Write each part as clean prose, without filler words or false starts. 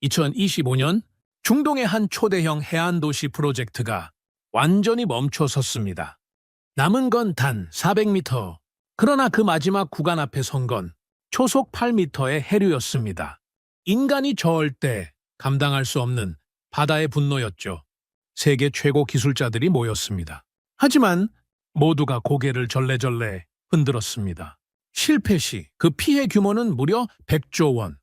2025년 중동의 한 초대형 해안도시 프로젝트가 완전히 멈춰섰습니다. 남은 건 단 400m. 그러나 그 마지막 구간 앞에 선 건 초속 8m의 해류였습니다. 인간이 절대 감당할 수 없는 바다의 분노였죠. 세계 최고 기술자들이 모였습니다. 하지만 모두가 고개를 절레절레 흔들었습니다. 실패 시 그 피해 규모는 무려 100조 원.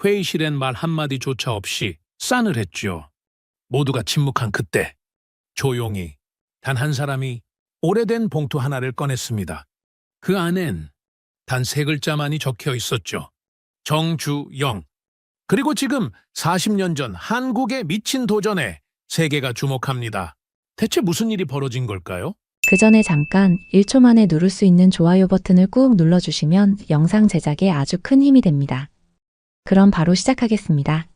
회의실엔 말 한마디조차 없이 싸늘했죠. 모두가 침묵한 그때 조용히 단 한 사람이 오래된 봉투 하나를 꺼냈습니다. 그 안엔 단 3글자만이 적혀 있었죠. 정주영. 그리고 지금 40년 전 한국의 미친 도전에 세계가 주목합니다. 대체 무슨 일이 벌어진 걸까요? 그 전에 잠깐 1초 만에 누를 수 있는 좋아요 버튼을 꾹 눌러주시면 영상 제작에 아주 큰 힘이 됩니다. 그럼 바로 시작하겠습니다.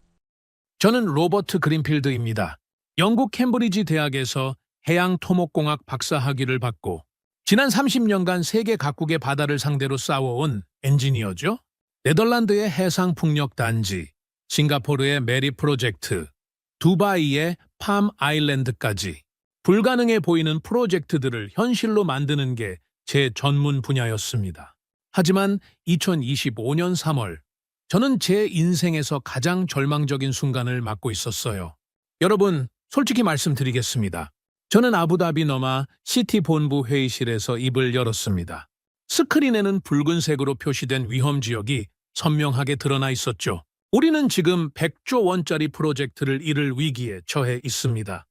저는 로버트 그린필드입니다. 영국 캠브리지 대학에서 해양토목공학 박사학위를 받고 지난 30년간 세계 각국의 바다를 상대로 싸워온 엔지니어죠. 네덜란드의 해상풍력단지, 싱가포르의 메리 프로젝트, 두바이의 팜 아일랜드까지 불가능해 보이는 프로젝트들을 현실로 만드는 게 제 전문 분야였습니다. 하지만 2025년 3월, 저는 제 인생에서 가장 절망적인 순간을 맞고 있었어요. 여러분, 솔직히 말씀드리겠습니다. 저는 아부다비 너마 시티 본부 회의실에서 입을 열었습니다. 스크린에는 붉은색으로 표시된 위험 지역이 선명하게 드러나 있었죠. 우리는 지금 100조 원짜리 프로젝트를 이룰 위기에 처해 있습니다.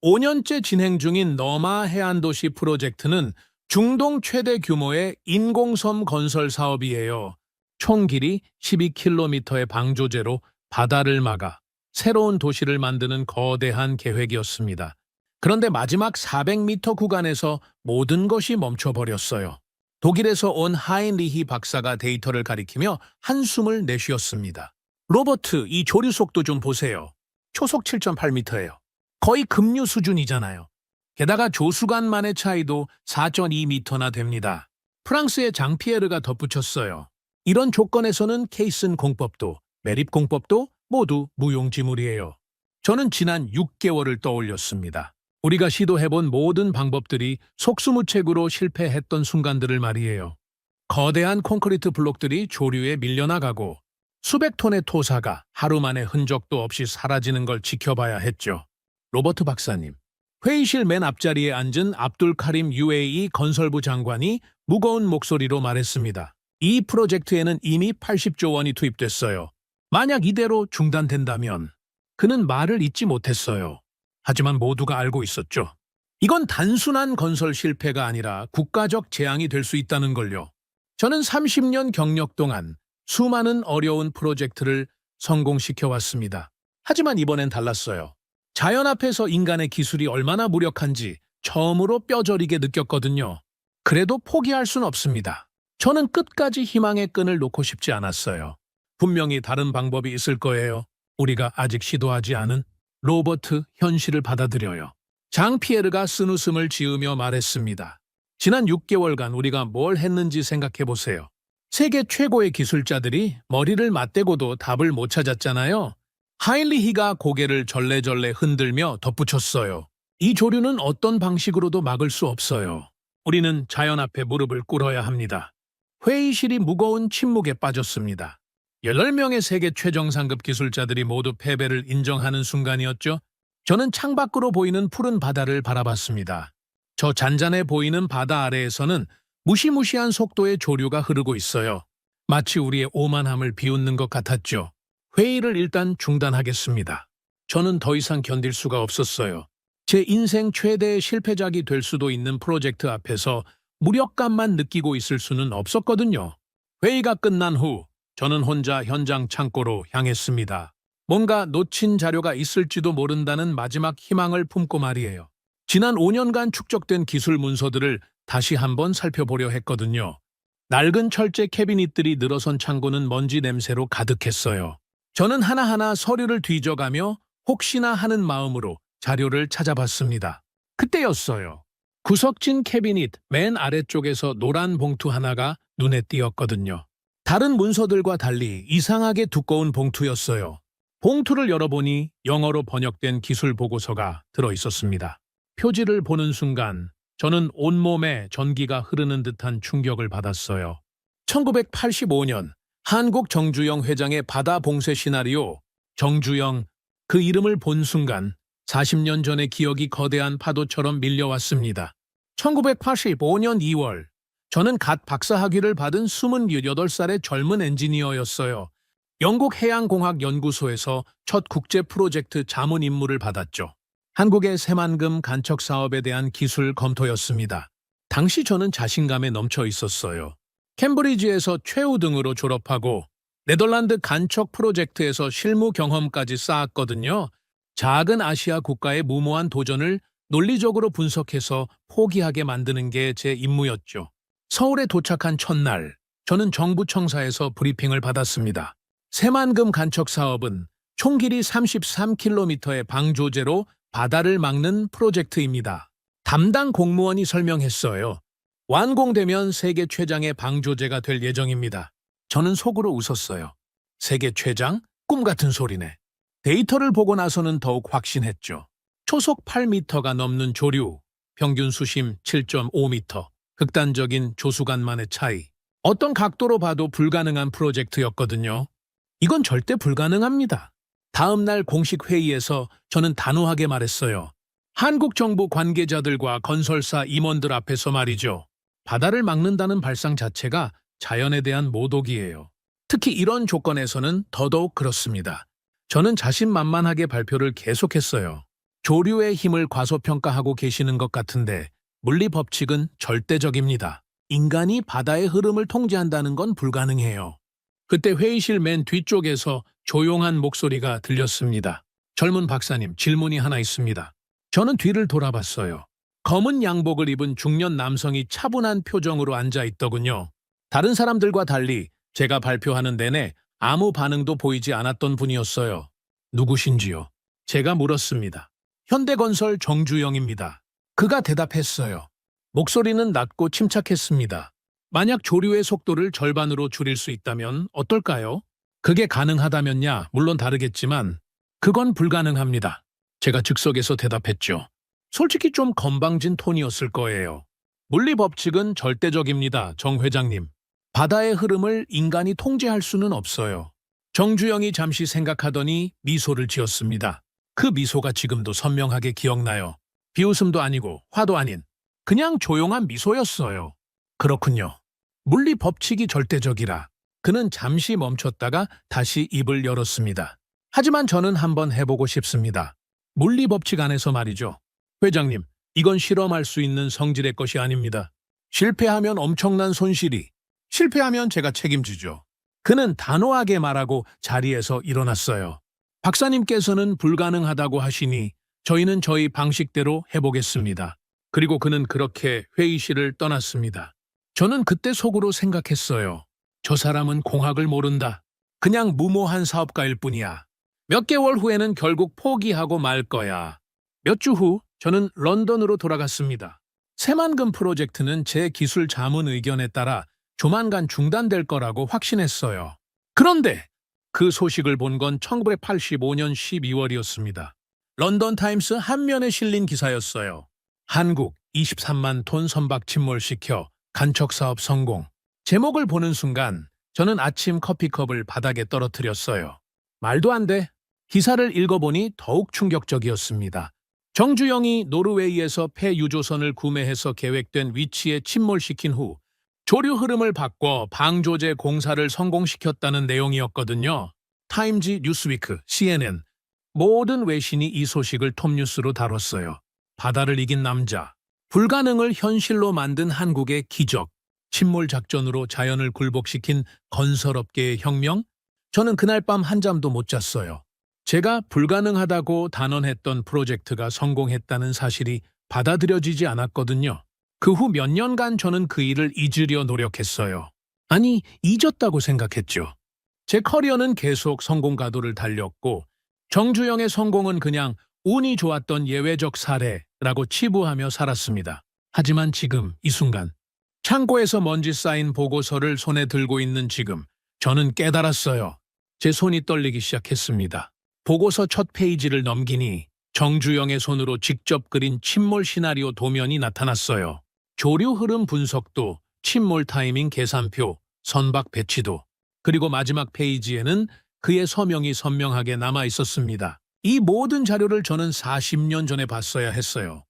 5년째 진행 중인 너마 해안도시 프로젝트는 중동 최대 규모의 인공섬 건설 사업이에요. 총 길이 12km의 방조제로 바다를 막아 새로운 도시를 만드는 거대한 계획이었습니다. 그런데 마지막 400m 구간에서 모든 것이 멈춰버렸어요. 독일에서 온 하인리히 박사가 데이터를 가리키며 한숨을 내쉬었습니다. 로버트, 이 조류 속도 좀 보세요. 초속 7.8m예요. 거의 급류 수준이잖아요. 게다가 조수간만의 차이도 4.2m나 됩니다. 프랑스의 장피에르가 덧붙였어요. 이런 조건에서는 케이슨 공법도 매립 공법도 모두 무용지물이에요. 저는 지난 6개월을 떠올렸습니다. 우리가 시도해본 모든 방법들이 속수무책으로 실패했던 순간들을 말이에요. 거대한 콘크리트 블록들이 조류에 밀려나가고 수백 톤의 토사가 하루 만에 흔적도 없이 사라지는 걸 지켜봐야 했죠. 로버트 박사님, 회의실 맨 앞자리에 앉은 압둘 카림 UAE 건설부 장관이 무거운 목소리로 말했습니다. 이 프로젝트에는 이미 80조 원이 투입됐어요. 만약 이대로 중단된다면 그는 말을 잇지 못했어요. 하지만 모두가 알고 있었죠. 이건 단순한 건설 실패가 아니라 국가적 재앙이 될 수 있다는 걸요. 저는 30년 경력 동안 수많은 어려운 프로젝트를 성공시켜왔습니다. 하지만 이번엔 달랐어요. 자연 앞에서 인간의 기술이 얼마나 무력한지 처음으로 뼈저리게 느꼈거든요. 그래도 포기할 순 없습니다. 저는 끝까지 희망의 끈을 놓고 싶지 않았어요. 분명히 다른 방법이 있을 거예요. 우리가 아직 시도하지 않은. 로버트, 현실을 받아들여요. 장피에르가 쓴웃음을 지으며 말했습니다. 지난 6개월간 우리가 뭘 했는지 생각해보세요. 세계 최고의 기술자들이 머리를 맞대고도 답을 못 찾았잖아요. 하일리히가 고개를 절레절레 흔들며 덧붙였어요. 이 조류는 어떤 방식으로도 막을 수 없어요. 우리는 자연 앞에 무릎을 꿇어야 합니다. 회의실이 무거운 침묵에 빠졌습니다. 8명의 세계 최정상급 기술자들이 모두 패배를 인정하는 순간이었죠. 저는 창밖으로 보이는 푸른 바다를 바라봤습니다. 저 잔잔해 보이는 바다 아래에서는 무시무시한 속도의 조류가 흐르고 있어요. 마치 우리의 오만함을 비웃는 것 같았죠. 회의를 일단 중단하겠습니다. 저는 더 이상 견딜 수가 없었어요. 제 인생 최대의 실패작이 될 수도 있는 프로젝트 앞에서 무력감만 느끼고 있을 수는 없었거든요. 회의가 끝난 후 저는 혼자 현장 창고로 향했습니다. 뭔가 놓친 자료가 있을지도 모른다는 마지막 희망을 품고 말이에요. 지난 5년간 축적된 기술 문서들을 다시 한번 살펴보려 했거든요. 낡은 철제 캐비닛들이 늘어선 창고는 먼지 냄새로 가득했어요. 저는 하나하나 서류를 뒤져가며 혹시나 하는 마음으로 자료를 찾아봤습니다. 그때였어요. 구석진 캐비닛 맨 아래쪽에서 노란 봉투 하나가 눈에 띄었거든요. 다른 문서들과 달리 이상하게 두꺼운 봉투였어요. 봉투를 열어보니 영어로 번역된 기술 보고서가 들어 있었습니다. 표지를 보는 순간 저는 온몸에 전기가 흐르는 듯한 충격을 받았어요. 1985년 한국 정주영 회장의 바다 봉쇄 시나리오 정주영, 그 이름을 본 순간 40년 전의 기억이 거대한 파도처럼 밀려왔습니다. 1985년 2월 저는 갓 박사학위를 받은 28살의 젊은 엔지니어였어요. 영국 해양공학연구소에서 첫 국제 프로젝트 자문 임무를 받았죠. 한국의 새만금 간척 사업에 대한 기술 검토였습니다. 당시 저는 자신감에 넘쳐 있었어요. 캠브리지에서 최우등으로 졸업하고 네덜란드 간척 프로젝트에서 실무 경험까지 쌓았거든요. 작은 아시아 국가의 무모한 도전을 논리적으로 분석해서 포기하게 만드는 게 제 임무였죠. 서울에 도착한 첫날, 저는 정부 청사에서 브리핑을 받았습니다. 새만금 간척 사업은 총 길이 33km의 방조제로 바다를 막는 프로젝트입니다. 담당 공무원이 설명했어요. 완공되면 세계 최장의 방조제가 될 예정입니다. 저는 속으로 웃었어요. 세계 최장? 꿈 같은 소리네. 데이터를 보고 나서는 더욱 확신했죠. 초속 8m가 넘는 조류, 평균 수심 7.5m, 극단적인 조수간만의 차이. 어떤 각도로 봐도 불가능한 프로젝트였거든요. 이건 절대 불가능합니다. 다음 날 공식 회의에서 저는 단호하게 말했어요. 한국 정부 관계자들과 건설사 임원들 앞에서 말이죠. 바다를 막는다는 발상 자체가 자연에 대한 모독이에요. 특히 이런 조건에서는 더더욱 그렇습니다. 저는 자신만만하게 발표를 계속했어요. 조류의 힘을 과소평가하고 계시는 것 같은데 물리 법칙은 절대적입니다. 인간이 바다의 흐름을 통제한다는 건 불가능해요. 그때 회의실 맨 뒤쪽에서 조용한 목소리가 들렸습니다. 젊은 박사님, 질문이 하나 있습니다. 저는 뒤를 돌아봤어요. 검은 양복을 입은 중년 남성이 차분한 표정으로 앉아 있더군요. 다른 사람들과 달리 제가 발표하는 내내 아무 반응도 보이지 않았던 분이었어요. 누구신지요? 제가 물었습니다. 현대건설 정주영입니다. 그가 대답했어요. 목소리는 낮고 침착했습니다. 만약 조류의 속도를 절반으로 줄일 수 있다면 어떨까요? 그게 가능하다면야 물론 다르겠지만 그건 불가능합니다. 제가 즉석에서 대답했죠. 솔직히 좀 건방진 톤이었을 거예요. 물리 법칙은 절대적입니다, 정 회장님. 바다의 흐름을 인간이 통제할 수는 없어요. 정주영이 잠시 생각하더니 미소를 지었습니다. 그 미소가 지금도 선명하게 기억나요. 비웃음도 아니고 화도 아닌 그냥 조용한 미소였어요. 그렇군요. 물리 법칙이 절대적이라. 그는 잠시 멈췄다가 다시 입을 열었습니다. 하지만 저는 한번 해보고 싶습니다. 물리 법칙 안에서 말이죠. 회장님, 이건 실험할 수 있는 성질의 것이 아닙니다. 실패하면 엄청난 손실이, 실패하면 제가 책임지죠. 그는 단호하게 말하고 자리에서 일어났어요. 박사님께서는 불가능하다고 하시니 저희는 저희 방식대로 해보겠습니다. 그리고 그는 그렇게 회의실을 떠났습니다. 저는 그때 속으로 생각했어요. 저 사람은 공학을 모른다. 그냥 무모한 사업가일 뿐이야. 몇 개월 후에는 결국 포기하고 말 거야. 몇 주 후 저는 런던으로 돌아갔습니다. 새만금 프로젝트는 제 기술 자문 의견에 따라 조만간 중단될 거라고 확신했어요. 그런데 그 소식을 본 건 1985년 12월이었습니다. 런던 타임스 한면에 실린 기사였어요. 한국 23만 톤 선박 침몰시켜 간척 사업 성공. 제목을 보는 순간 저는 아침 커피컵을 바닥에 떨어뜨렸어요. 말도 안 돼. 기사를 읽어보니 더욱 충격적이었습니다. 정주영이 노르웨이에서 폐유조선을 구매해서 계획된 위치에 침몰시킨 후 조류 흐름을 바꿔 방조제 공사를 성공시켰다는 내용이었거든요. 타임지, 뉴스위크, CNN, 모든 외신이 이 소식을 톱뉴스로 다뤘어요. 바다를 이긴 남자, 불가능을 현실로 만든 한국의 기적, 침몰 작전으로 자연을 굴복시킨 건설업계의 혁명? 저는 그날 밤 한잠도 못 잤어요. 제가 불가능하다고 단언했던 프로젝트가 성공했다는 사실이 받아들여지지 않았거든요. 그 후 몇 년간 저는 그 일을 잊으려 노력했어요. 아니, 잊었다고 생각했죠. 제 커리어는 계속 성공 가도를 달렸고 정주영의 성공은 그냥 운이 좋았던 예외적 사례라고 치부하며 살았습니다. 하지만 지금 이 순간 창고에서 먼지 쌓인 보고서를 손에 들고 있는 지금 저는 깨달았어요. 제 손이 떨리기 시작했습니다. 보고서 첫 페이지를 넘기니 정주영의 손으로 직접 그린 침몰 시나리오 도면이 나타났어요. 조류 흐름 분석도, 침몰 타이밍 계산표, 선박 배치도, 그리고 마지막 페이지에는 그의 서명이 선명하게 남아 있었습니다. 이 모든 자료를 저는 40년 전에 봤어야 했어요.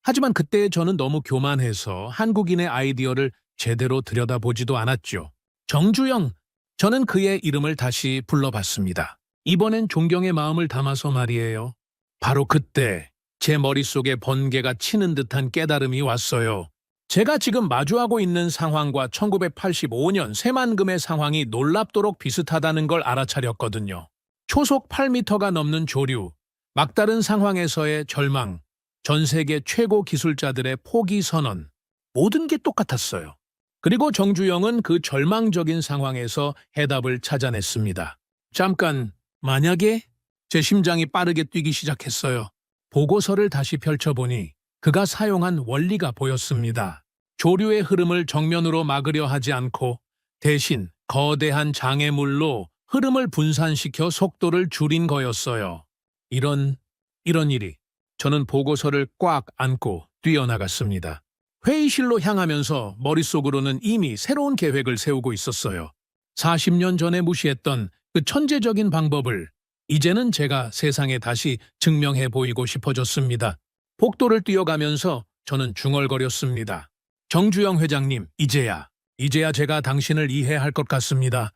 하지만 그때 저는 너무 교만해서 한국인의 아이디어를 제대로 들여다보지도 않았죠. 정주영, 저는 그의 이름을 다시 불러봤습니다. 이번엔 존경의 마음을 담아서 말이에요. 바로 그때 제 머릿속에 번개가 치는 듯한 깨달음이 왔어요. 제가 지금 마주하고 있는 상황과 1985년 새만금의 상황이 놀랍도록 비슷하다는 걸 알아차렸거든요. 초속 8m가 넘는 조류, 막다른 상황에서의 절망, 전 세계 최고 기술자들의 포기 선언, 모든 게 똑같았어요. 그리고 정주영은 그 절망적인 상황에서 해답을 찾아냈습니다. 잠깐, 만약에 제 심장이 빠르게 뛰기 시작했어요. 보고서를 다시 펼쳐보니 그가 사용한 원리가 보였습니다. 조류의 흐름을 정면으로 막으려 하지 않고 대신 거대한 장애물로 흐름을 분산시켜 속도를 줄인 거였어요. 이런 일이. 저는 보고서를 꽉 안고 뛰어나갔습니다. 회의실로 향하면서 머릿속으로는 이미 새로운 계획을 세우고 있었어요. 40년 전에 무시했던 그 천재적인 방법을 이제는 제가 세상에 다시 증명해 보이고 싶어졌습니다. 복도를 뛰어가면서 저는 중얼거렸습니다. 정주영 회장님, 이제야 제가 당신을 이해할 것 같습니다.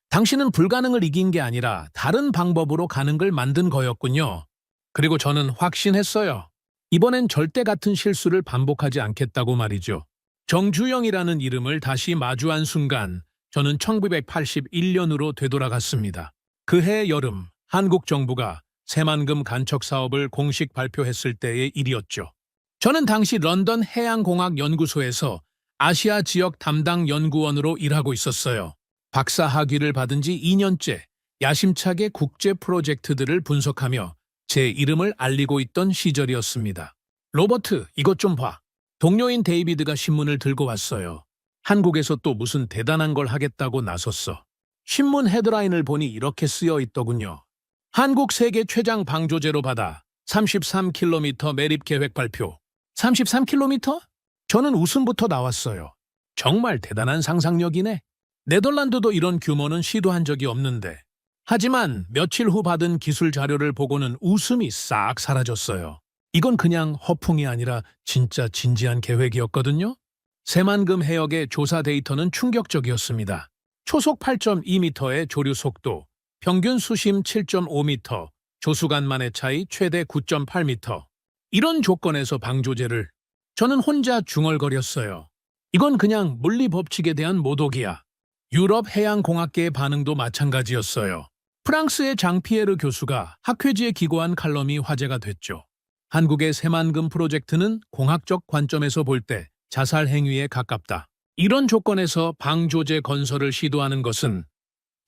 당신은 불가능을 이긴 게 아니라 다른 방법으로 가는 걸 만든 거였군요. 그리고 저는 확신했어요. 이번엔 절대 같은 실수를 반복하지 않겠다고 말이죠. 정주영이라는 이름을 다시 마주한 순간 저는 1981년으로 되돌아갔습니다. 그해 여름 한국 정부가 새만금 간척 사업을 공식 발표했을 때의 일이었죠. 저는 당시 런던 해양공학연구소에서 아시아 지역 담당 연구원으로 일하고 있었어요. 박사 학위를 받은 지 2년째 야심차게 국제 프로젝트들을 분석하며 제 이름을 알리고 있던 시절이었습니다. 로버트, 이것 좀 봐. 동료인 데이비드가 신문을 들고 왔어요. 한국에서 또 무슨 대단한 걸 하겠다고 나섰어. 신문 헤드라인을 보니 이렇게 쓰여 있더군요. 한국 세계 최장 방조제로 받아 33km 매립 계획 발표. 33km? 저는 웃음부터 나왔어요. 정말 대단한 상상력이네. 네덜란드도 이런 규모는 시도한 적이 없는데. 하지만 며칠 후 받은 기술 자료를 보고는 웃음이 싹 사라졌어요. 이건 그냥 허풍이 아니라 진짜 진지한 계획이었거든요. 새만금 해역의 조사 데이터는 충격적이었습니다. 초속 8.2m의 조류 속도, 평균 수심 7.5m, 조수간만의 차이 최대 9.8m. 이런 조건에서 방조제를 저는 혼자 중얼거렸어요. 이건 그냥 물리 법칙에 대한 모독이야. 유럽 해양공학계의 반응도 마찬가지였어요. 프랑스의 장피에르 교수가 학회지에 기고한 칼럼이 화제가 됐죠. 한국의 새만금 프로젝트는 공학적 관점에서 볼 때 자살 행위에 가깝다. 이런 조건에서 방조제 건설을 시도하는 것은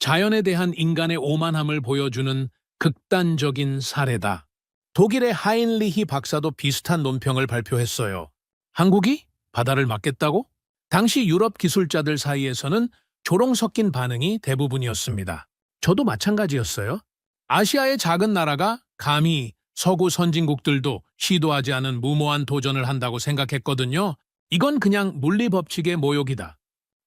자연에 대한 인간의 오만함을 보여주는 극단적인 사례다. 독일의 하인리히 박사도 비슷한 논평을 발표했어요. 한국이 바다를 막겠다고? 당시 유럽 기술자들 사이에서는 조롱 섞인 반응이 대부분이었습니다. 저도 마찬가지였어요. 아시아의 작은 나라가 감히 서구 선진국들도 시도하지 않은 무모한 도전을 한다고 생각했거든요. 이건 그냥 물리 법칙의 모욕이다.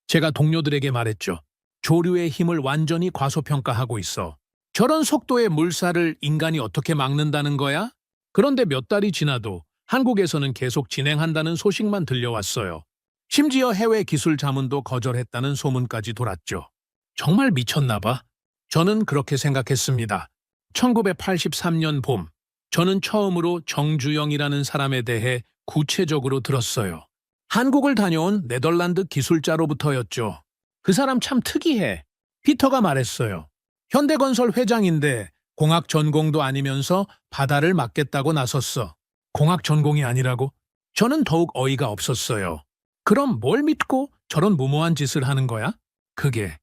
제가 동료들에게 말했죠. 조류의 힘을 완전히 과소평가하고 있어. 저런 속도의 물살을 인간이 어떻게 막는다는 거야? 그런데 몇 달이 지나도 한국에서는 계속 진행한다는 소식만 들려왔어요. 심지어 해외 기술 자문도 거절했다는 소문까지 돌았죠. 정말 미쳤나 봐. 저는 그렇게 생각했습니다. 1983년 봄, 저는 처음으로 정주영이라는 사람에 대해 구체적으로 들었어요. 한국을 다녀온 네덜란드 기술자로부터였죠. 그 사람 참 특이해. 피터가 말했어요. 현대건설 회장인데 공학 전공도 아니면서 바다를 막겠다고 나섰어. 공학 전공이 아니라고? 저는 더욱 어이가 없었어요. 그럼 뭘 믿고 저런 무모한 짓을 하는 거야? 그게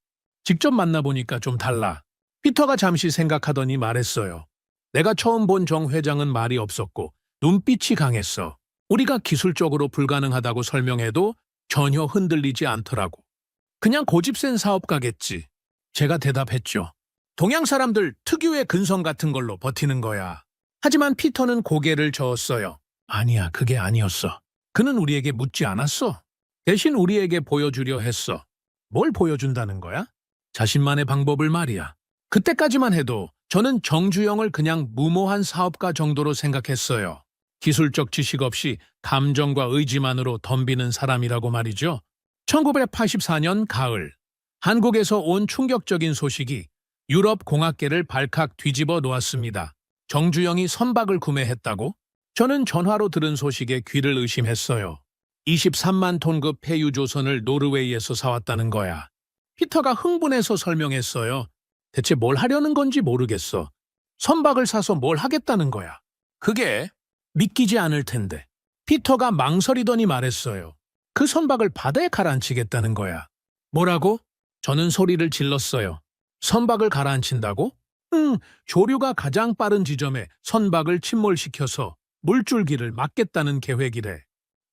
직접 만나보니까 좀 달라. 피터가 잠시 생각하더니 말했어요. 내가 처음 본 정 회장은 말이 없었고 눈빛이 강했어. 우리가 기술적으로 불가능하다고 설명해도 전혀 흔들리지 않더라고. 그냥 고집센 사업가겠지. 제가 대답했죠. 동양 사람들 특유의 근성 같은 걸로 버티는 거야. 하지만 피터는 고개를 저었어요. 아니야, 그게 아니었어. 그는 우리에게 묻지 않았어. 대신 우리에게 보여주려 했어. 뭘 보여준다는 거야? 자신만의 방법을 말이야. 그때까지만 해도 저는 정주영을 그냥 무모한 사업가 정도로 생각했어요. 기술적 지식 없이 감정과 의지만으로 덤비는 사람이라고 말이죠. 1984년 가을, 한국에서 온 충격적인 소식이 유럽 공학계를 발칵 뒤집어 놓았습니다. 정주영이 선박을 구매했다고? 저는 전화로 들은 소식에 귀를 의심했어요. 23만 톤급 폐유조선을 노르웨이에서 사왔다는 거야. 피터가 흥분해서 설명했어요. 대체 뭘 하려는 건지 모르겠어. 선박을 사서 뭘 하겠다는 거야. 그게 믿기지 않을 텐데. 피터가 망설이더니 말했어요. 그 선박을 바다에 가라앉히겠다는 거야. 뭐라고? 저는 소리를 질렀어요. 선박을 가라앉힌다고? 조류가 가장 빠른 지점에 선박을 침몰시켜서 물줄기를 막겠다는 계획이래.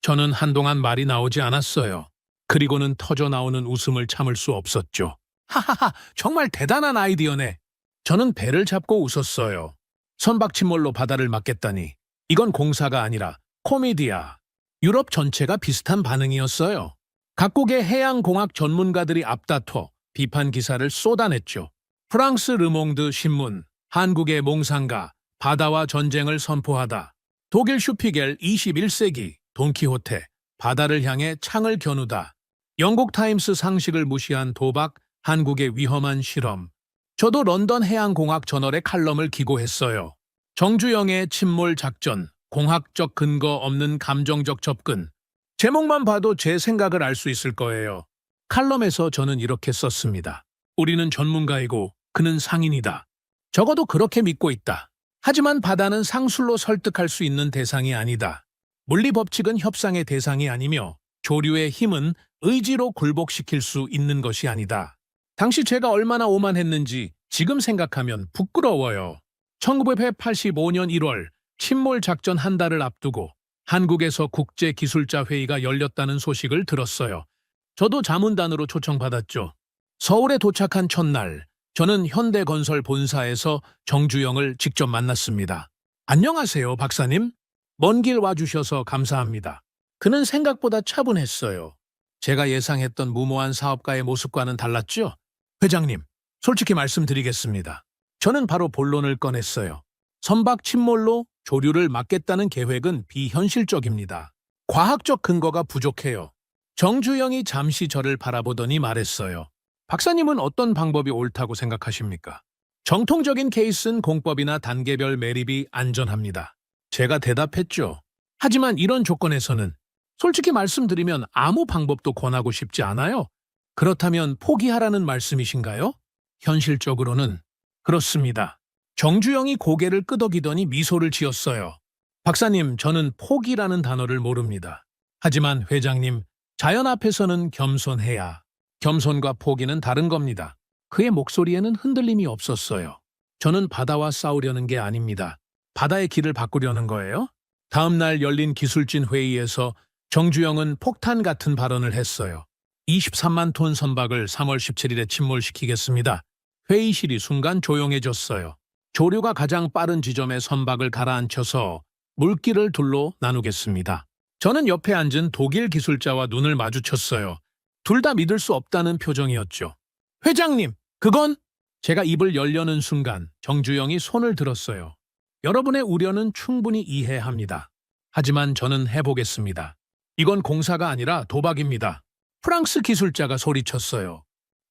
저는 한동안 말이 나오지 않았어요. 그리고는 터져 나오는 웃음을 참을 수 없었죠. 하하하, 정말 대단한 아이디어네. 저는 배를 잡고 웃었어요. 선박 침몰로 바다를 막겠다니. 이건 공사가 아니라 코미디야. 유럽 전체가 비슷한 반응이었어요. 각국의 해양공학 전문가들이 앞다퉈 비판 기사를 쏟아냈죠. 프랑스 르몽드 신문, 한국의 몽상가, 바다와 전쟁을 선포하다. 독일 슈피겔 21세기, 돈키호테, 바다를 향해 창을 겨누다. 영국 타임스 상식을 무시한 도박, 한국의 위험한 실험. 저도 런던 해양공학 저널에 칼럼을 기고했어요. 정주영의 침몰 작전, 공학적 근거 없는 감정적 접근. 제목만 봐도 제 생각을 알 수 있을 거예요. 칼럼에서 저는 이렇게 썼습니다. 우리는 전문가이고 그는 상인이다. 적어도 그렇게 믿고 있다. 하지만 바다는 상술로 설득할 수 있는 대상이 아니다. 물리 법칙은 협상의 대상이 아니며 조류의 힘은 의지로 굴복시킬 수 있는 것이 아니다. 당시 제가 얼마나 오만했는지 지금 생각하면 부끄러워요. 1985년 1월 침몰 작전 한 달을 앞두고 한국에서 국제기술자 회의가 열렸다는 소식을 들었어요. 저도 자문단으로 초청받았죠. 서울에 도착한 첫날, 저는 현대건설 본사에서 정주영을 직접 만났습니다. 안녕하세요, 박사님. 먼 길 와주셔서 감사합니다. 그는 생각보다 차분했어요. 제가 예상했던 무모한 사업가의 모습과는 달랐죠? 회장님, 솔직히 말씀드리겠습니다. 저는 바로 본론을 꺼냈어요. 선박 침몰로 조류를 막겠다는 계획은 비현실적입니다. 과학적 근거가 부족해요. 정주영이 잠시 저를 바라보더니 말했어요. 박사님은 어떤 방법이 옳다고 생각하십니까? 정통적인 케이스는 공법이나 단계별 매립이 안전합니다. 제가 대답했죠. 하지만 이런 조건에서는 솔직히 말씀드리면 아무 방법도 권하고 싶지 않아요. 그렇다면 포기하라는 말씀이신가요? 현실적으로는 그렇습니다. 정주영이 고개를 끄덕이더니 미소를 지었어요. 박사님, 저는 포기라는 단어를 모릅니다. 하지만 회장님, 자연 앞에서는 겸손해야. 겸손과 포기는 다른 겁니다. 그의 목소리에는 흔들림이 없었어요. 저는 바다와 싸우려는 게 아닙니다. 바다의 길을 바꾸려는 거예요? 다음 날 열린 기술진 회의에서 정주영은 폭탄 같은 발언을 했어요. 23만 톤 선박을 3월 17일에 침몰시키겠습니다. 회의실이 순간 조용해졌어요. 조류가 가장 빠른 지점에 선박을 가라앉혀서 물길을 둘로 나누겠습니다. 저는 옆에 앉은 독일 기술자와 눈을 마주쳤어요. 둘 다 믿을 수 없다는 표정이었죠. 회장님, 그건... 제가 입을 열려는 순간 정주영이 손을 들었어요. 여러분의 우려는 충분히 이해합니다. 하지만 저는 해보겠습니다. 이건 공사가 아니라 도박입니다. 프랑스 기술자가 소리쳤어요.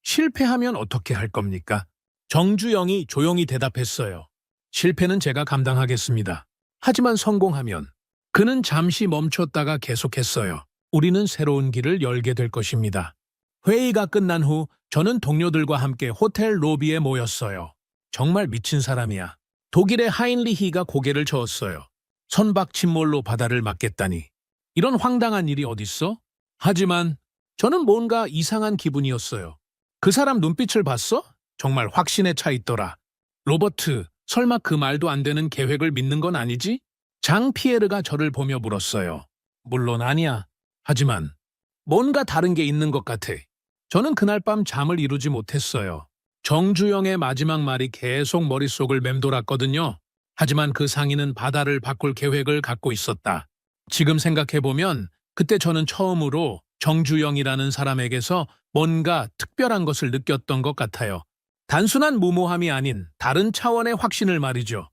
실패하면 어떻게 할 겁니까? 정주영이 조용히 대답했어요. 실패는 제가 감당하겠습니다. 하지만 성공하면 그는 잠시 멈췄다가 계속했어요. 우리는 새로운 길을 열게 될 것입니다. 회의가 끝난 후 저는 동료들과 함께 호텔 로비에 모였어요. 정말 미친 사람이야. 독일의 하인리히가 고개를 저었어요. 선박 침몰로 바다를 막겠다니. 이런 황당한 일이 어딨어? 하지만 저는 뭔가 이상한 기분이었어요. 그 사람 눈빛을 봤어? 정말 확신에 차 있더라. 로버트, 설마 그 말도 안 되는 계획을 믿는 건 아니지? 장 피에르가 저를 보며 물었어요. 물론 아니야. 하지만 뭔가 다른 게 있는 것 같아. 저는 그날 밤 잠을 이루지 못했어요. 정주영의 마지막 말이 계속 머릿속을 맴돌았거든요. 하지만 그 상인은 바다를 바꿀 계획을 갖고 있었다. 지금 생각해보면 그때 저는 처음으로 정주영이라는 사람에게서 뭔가 특별한 것을 느꼈던 것 같아요. 단순한 무모함이 아닌 다른 차원의 확신을 말이죠.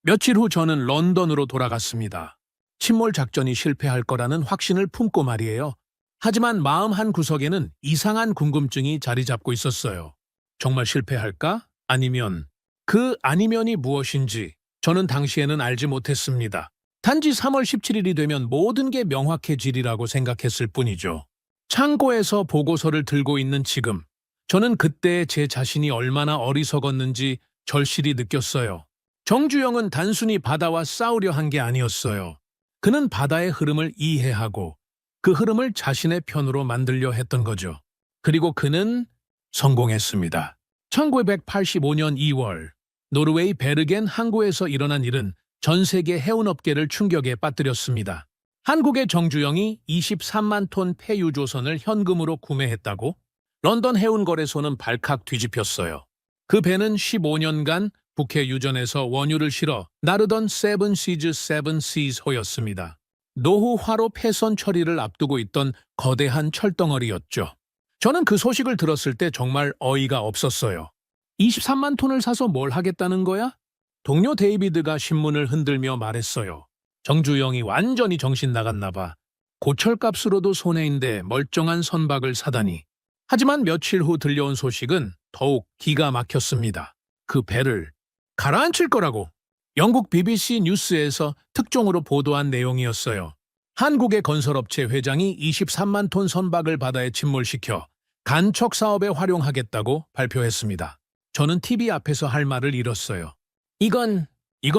며칠 후 저는 런던으로 돌아갔습니다. 침몰 작전이 실패할 거라는 확신을 품고 말이에요. 하지만 마음 한 구석에는 이상한 궁금증이 자리 잡고 있었어요. 정말 실패할까? 아니면이 무엇인지 저는 당시에는 알지 못했습니다. 단지 3월 17일이 되면 모든 게 명확해지리라고 생각했을 뿐이죠. 창고에서 보고서를 들고 있는 지금, 저는 그때 제 자신이 얼마나 어리석었는지 절실히 느꼈어요. 정주영은 단순히 바다와 싸우려 한 게 아니었어요. 그는 바다의 흐름을 이해하고 그 흐름을 자신의 편으로 만들려 했던 거죠. 그리고 그는 성공했습니다. 1985년 2월, 노르웨이 베르겐 항구에서 일어난 일은 전 세계 해운업계를 충격에 빠뜨렸습니다. 한국의 정주영이 23만 톤 폐유조선을 현금으로 구매했다고? 런던 해운거래소는 발칵 뒤집혔어요. 그 배는 15년간 북해 유전에서 원유를 실어 나르던 세븐시즈 세븐시즈호였습니다. 노후화로 폐선 처리를 앞두고 있던 거대한 철덩어리였죠. 저는 그 소식을 들었을 때 정말 어이가 없었어요. 23만 톤을 사서 뭘 하겠다는 거야? 동료 데이비드가 신문을 흔들며 말했어요. 정주영이 완전히 정신 나갔나 봐. 고철값으로도 손해인데 멀쩡한 선박을 사다니. 하지만 며칠 후 들려온 소식은 더욱 기가 막혔습니다. 그 배를 가라앉힐 거라고. 영국 BBC 뉴스에서 특종으로 보도한 내용이었어요. 한국의 건설업체 회장이 23만 톤 선박을 바다에 침몰시켜 간척 사업에 활용하겠다고 발표했습니다. 저는 TV 앞에서 할 말을 잃었어요. 이건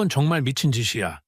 정말 미친 짓이야.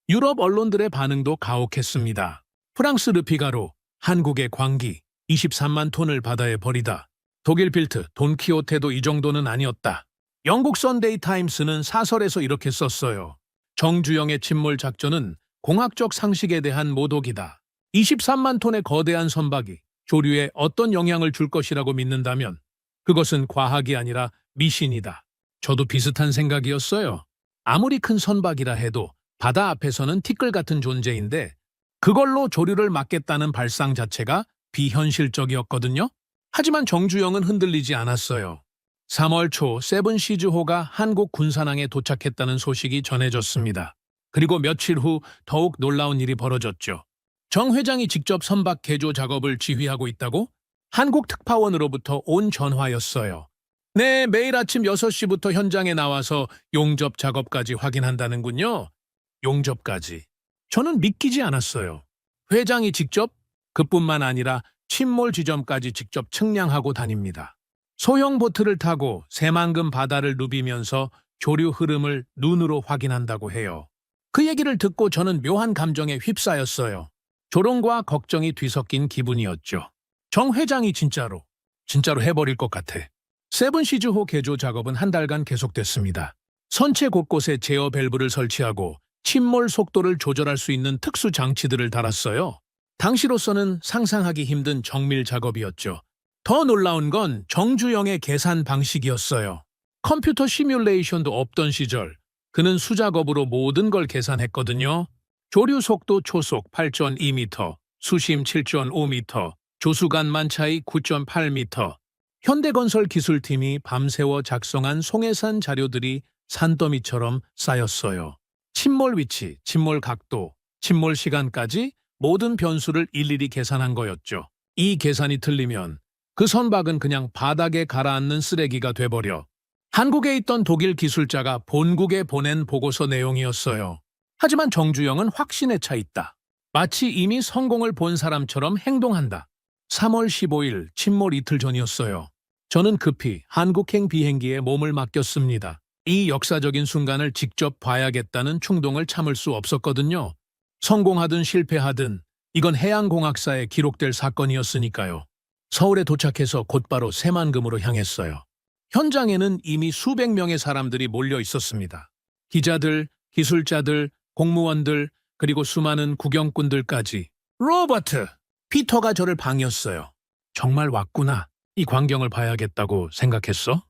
유럽 언론들의 반응도 가혹했습니다. 프랑스 르피가로 한국의 광기 23만 톤을 바다에 버리다. 독일 빌트 돈키호테도 이 정도는 아니었다. 영국 선데이 타임스는 사설에서 이렇게 썼어요. 정주영의 침몰 작전은 공학적 상식에 대한 모독이다. 23만 톤의 거대한 선박이 조류에 어떤 영향을 줄 것이라고 믿는다면 그것은 과학이 아니라 미신이다. 저도 비슷한 생각이었어요. 아무리 큰 선박이라 해도 바다 앞에서는 티끌 같은 존재인데 그걸로 조류를 막겠다는 발상 자체가 비현실적이었거든요. 하지만 정주영은 흔들리지 않았어요. 3월 초 세븐시즈호가 한국 군산항에 도착했다는 소식이 전해졌습니다. 그리고 며칠 후 더욱 놀라운 일이 벌어졌죠. 정 회장이 직접 선박 개조 작업을 지휘하고 있다고? 한국 특파원으로부터 온 전화였어요. 네, 매일 아침 6시부터 현장에 나와서 용접 작업까지 확인한다는군요. 용접까지. 저는 믿기지 않았어요. 회장이 직접? 그뿐만 아니라 침몰 지점까지 직접 측량하고 다닙니다. 소형 보트를 타고 새만금 바다를 누비면서 조류 흐름을 눈으로 확인한다고 해요. 그 얘기를 듣고 저는 묘한 감정에 휩싸였어요. 조롱과 걱정이 뒤섞인 기분이었죠. 정 회장이 진짜로 해버릴 것 같아. 세븐시즈호 개조 작업은 한 달간 계속됐습니다. 선체 곳곳에 제어 밸브를 설치하고 침몰 속도를 조절할 수 있는 특수 장치들을 달았어요. 당시로서는 상상하기 힘든 정밀 작업이었죠. 더 놀라운 건 정주영의 계산 방식이었어요. 컴퓨터 시뮬레이션도 없던 시절 그는 수작업으로 모든 걸 계산했거든요. 조류 속도 초속 8.2m, 수심 7.5m, 조수간만 차이 9.8m. 현대건설 기술팀이 밤새워 작성한 송해산 자료들이 산더미처럼 쌓였어요. 침몰 위치, 침몰 각도, 침몰 시간까지 모든 변수를 일일이 계산한 거였죠. 이 계산이 틀리면 그 선박은 그냥 바닥에 가라앉는 쓰레기가 돼버려. 한국에 있던 독일 기술자가 본국에 보낸 보고서 내용이었어요. 하지만 정주영은 확신에 차 있다. 마치 이미 성공을 본 사람처럼 행동한다. 3월 15일 침몰 이틀 전이었어요. 저는 급히 한국행 비행기에 몸을 맡겼습니다. 이 역사적인 순간을 직접 봐야겠다는 충동을 참을 수 없었거든요. 성공하든 실패하든 이건 해양공학사에 기록될 사건이었으니까요. 서울에 도착해서 곧바로 새만금으로 향했어요. 현장에는 이미 수백 명의 사람들이 몰려 있었습니다. 기자들, 기술자들, 공무원들, 그리고 수많은 구경꾼들까지. 로버트! 피터가 저를 방했어요. 정말 왔구나. 이 광경을 봐야겠다고 생각했어?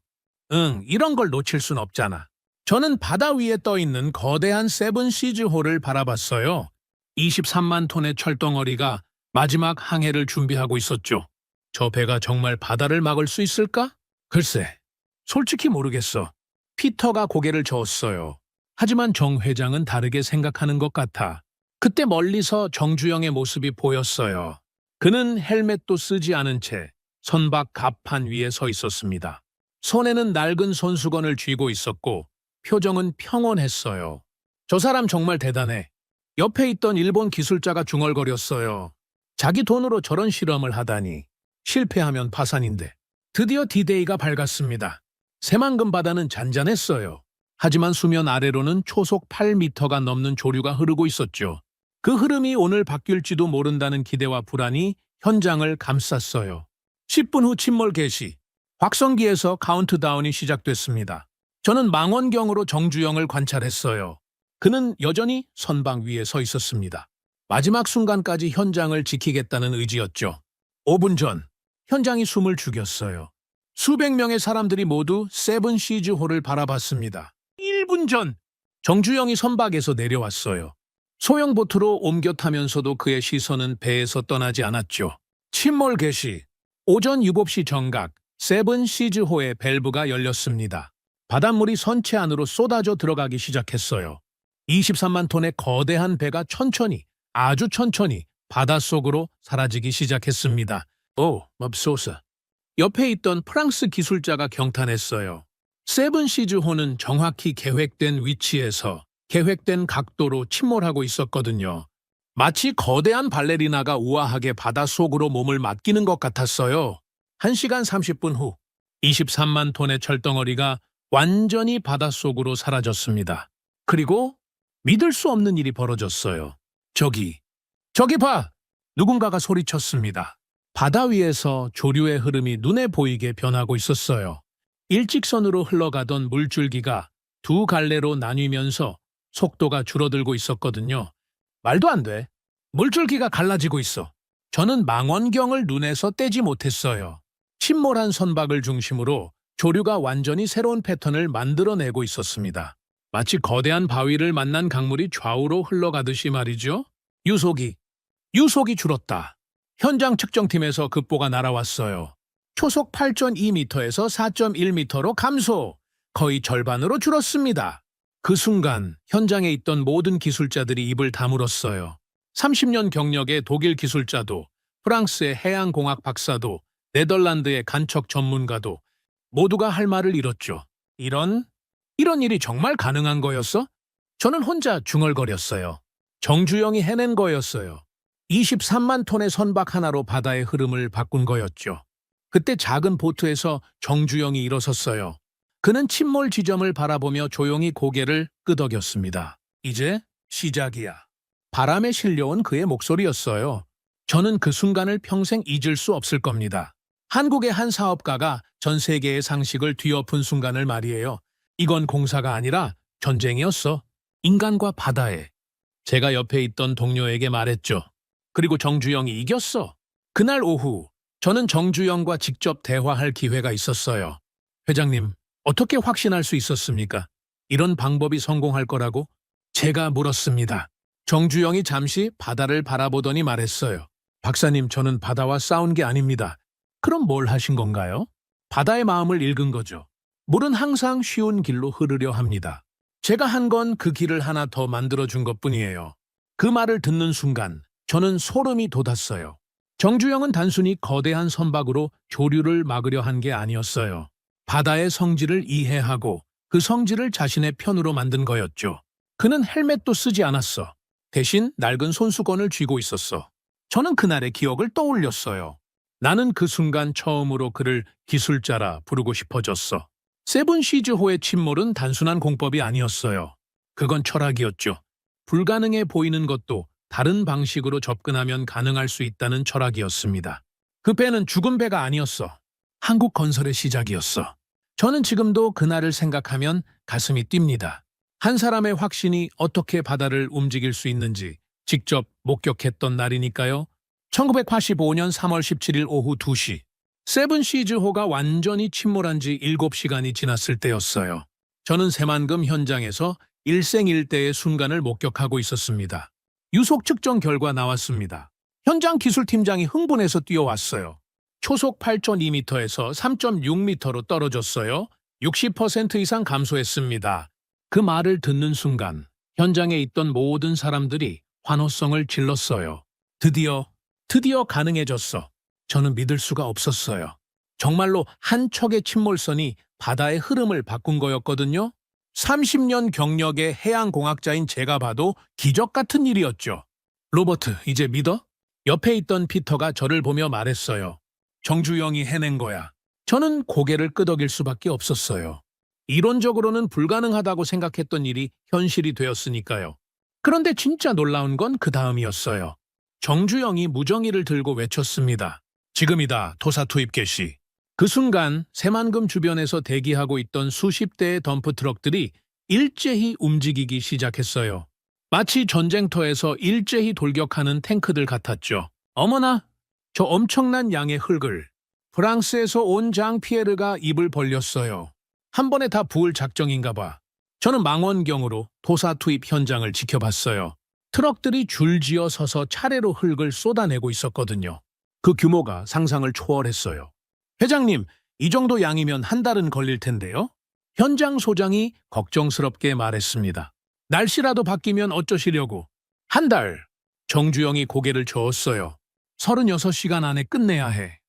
이런 걸 놓칠 순 없잖아. 저는 바다 위에 떠 있는 거대한 세븐시즈호를 바라봤어요. 23만 톤의 철덩어리가 마지막 항해를 준비하고 있었죠. 저 배가 정말 바다를 막을 수 있을까? 글쎄, 솔직히 모르겠어. 피터가 고개를 저었어요. 하지만 정 회장은 다르게 생각하는 것 같아. 그때 멀리서 정주영의 모습이 보였어요. 그는 헬멧도 쓰지 않은 채 선박 갑판 위에 서 있었습니다. 손에는 낡은 손수건을 쥐고 있었고 표정은 평온했어요. 저 사람 정말 대단해. 옆에 있던 일본 기술자가 중얼거렸어요. 자기 돈으로 저런 실험을 하다니. 실패하면 파산인데. 드디어 디데이가 밝았습니다. 새만금 바다는 잔잔했어요. 하지만 수면 아래로는 초속 8미터가 넘는 조류가 흐르고 있었죠. 그 흐름이 오늘 바뀔지도 모른다는 기대와 불안이 현장을 감쌌어요. 10분 후 침몰 개시. 확성기에서 카운트다운이 시작됐습니다. 저는 망원경으로 정주영을 관찰했어요. 그는 여전히 선박 위에 서 있었습니다. 마지막 순간까지 현장을 지키겠다는 의지였죠. 5분 전, 현장이 숨을 죽였어요. 수백 명의 사람들이 모두 세븐시즈호를 바라봤습니다. 1분 전, 정주영이 선박에서 내려왔어요. 소형 보트로 옮겨 타면서도 그의 시선은 배에서 떠나지 않았죠. 침몰 개시. 오전 7시 정각, 세븐시즈호의 밸브가 열렸습니다. 바닷물이 선체 안으로 쏟아져 들어가기 시작했어요. 23만 톤의 거대한 배가 천천히, 아주 천천히 바닷속으로 사라지기 시작했습니다. 오, 맙소사. 옆에 있던 프랑스 기술자가 경탄했어요. 세븐시즈호는 정확히 계획된 위치에서 계획된 각도로 침몰하고 있었거든요. 마치 거대한 발레리나가 우아하게 바닷속으로 몸을 맡기는 것 같았어요. 1시간 30분 후 23만 톤의 철덩어리가 완전히 바닷속으로 사라졌습니다. 그리고 믿을 수 없는 일이 벌어졌어요. 저기 봐! 누군가가 소리쳤습니다. 바다 위에서 조류의 흐름이 눈에 보이게 변하고 있었어요. 일직선으로 흘러가던 물줄기가 두 갈래로 나뉘면서 속도가 줄어들고 있었거든요. 말도 안 돼. 물줄기가 갈라지고 있어. 저는 망원경을 눈에서 떼지 못했어요. 침몰한 선박을 중심으로 조류가 완전히 새로운 패턴을 만들어내고 있었습니다. 마치 거대한 바위를 만난 강물이 좌우로 흘러가듯이 말이죠. 유속이 줄었다. 현장 측정팀에서 급보가 날아왔어요. 초속 8.2m에서 4.1m로 감소. 거의 절반으로 줄었습니다. 그 순간 현장에 있던 모든 기술자들이 입을 다물었어요. 30년 경력의 독일 기술자도, 프랑스의 해양공학 박사도, 네덜란드의 간척 전문가도 모두가 할 말을 잃었죠. 이런 일이 정말 가능한 거였어? 저는 혼자 중얼거렸어요. 정주영이 해낸 거였어요. 23만 톤의 선박 하나로 바다의 흐름을 바꾼 거였죠. 그때 작은 보트에서 정주영이 일어섰어요. 그는 침몰 지점을 바라보며 조용히 고개를 끄덕였습니다. 이제 시작이야. 바람에 실려온 그의 목소리였어요. 저는 그 순간을 평생 잊을 수 없을 겁니다. 한국의 한 사업가가 전 세계의 상식을 뒤엎은 순간을 말이에요. 이건 공사가 아니라 전쟁이었어. 인간과 바다에. 제가 옆에 있던 동료에게 말했죠. 그리고 정주영이 이겼어. 그날 오후 저는 정주영과 직접 대화할 기회가 있었어요. 회장님, 어떻게 확신할 수 있었습니까? 이런 방법이 성공할 거라고? 제가 물었습니다. 정주영이 잠시 바다를 바라보더니 말했어요. 박사님, 저는 바다와 싸운 게 아닙니다. 그럼 뭘 하신 건가요? 바다의 마음을 읽은 거죠. 물은 항상 쉬운 길로 흐르려 합니다. 제가 한 건 그 길을 하나 더 만들어준 것뿐이에요. 그 말을 듣는 순간 저는 소름이 돋았어요. 정주영은 단순히 거대한 선박으로 조류를 막으려 한 게 아니었어요. 바다의 성질을 이해하고 그 성질을 자신의 편으로 만든 거였죠. 그는 헬멧도 쓰지 않았어. 대신 낡은 손수건을 쥐고 있었어. 저는 그날의 기억을 떠올렸어요. 나는 그 순간 처음으로 그를 기술자라 부르고 싶어졌어. 세븐시즈호의 침몰은 단순한 공법이 아니었어요. 그건 철학이었죠. 불가능해 보이는 것도 다른 방식으로 접근하면 가능할 수 있다는 철학이었습니다. 그 배는 죽은 배가 아니었어. 한국 건설의 시작이었어. 저는 지금도 그날을 생각하면 가슴이 뜁니다. 한 사람의 확신이 어떻게 바다를 움직일 수 있는지 직접 목격했던 날이니까요. 1985년 3월 17일 오후 2시 세븐시즈호가 완전히 침몰한 지 7시간이 지났을 때였어요. 저는 새만금 현장에서 일생일대의 순간을 목격하고 있었습니다. 유속 측정 결과 나왔습니다. 현장 기술팀장이 흥분해서 뛰어왔어요. 초속 8.2m에서 3.6m로 떨어졌어요. 60% 이상 감소했습니다. 그 말을 듣는 순간 현장에 있던 모든 사람들이 환호성을 질렀어요. 드디어 가능해졌어. 저는 믿을 수가 없었어요. 정말로 한 척의 침몰선이 바다의 흐름을 바꾼 거였거든요. 30년 경력의 해양공학자인 제가 봐도 기적 같은 일이었죠. 로버트, 이제 믿어? 옆에 있던 피터가 저를 보며 말했어요. 정주영이 해낸 거야. 저는 고개를 끄덕일 수밖에 없었어요. 이론적으로는 불가능하다고 생각했던 일이 현실이 되었으니까요. 그런데 진짜 놀라운 건 그 다음이었어요. 정주영이 무정의를 들고 외쳤습니다. 지금이다, 토사 투입 개시. 그 순간 새만금 주변에서 대기하고 있던 수십 대의 덤프 트럭들이 일제히 움직이기 시작했어요. 마치 전쟁터에서 일제히 돌격하는 탱크들 같았죠. 어머나, 저 엄청난 양의 흙을. 프랑스에서 온 장 피에르가 입을 벌렸어요. 한 번에 다 부을 작정인가 봐. 저는 망원경으로 토사 투입 현장을 지켜봤어요. 트럭들이 줄지어 서서 차례로 흙을 쏟아내고 있었거든요. 그 규모가 상상을 초월했어요. 회장님, 이 정도 양이면 한 달은 걸릴 텐데요? 현장 소장이 걱정스럽게 말했습니다. 날씨라도 바뀌면 어쩌시려고? 한 달. 정주영이 고개를 저었어요. 36시간 안에 끝내야 해.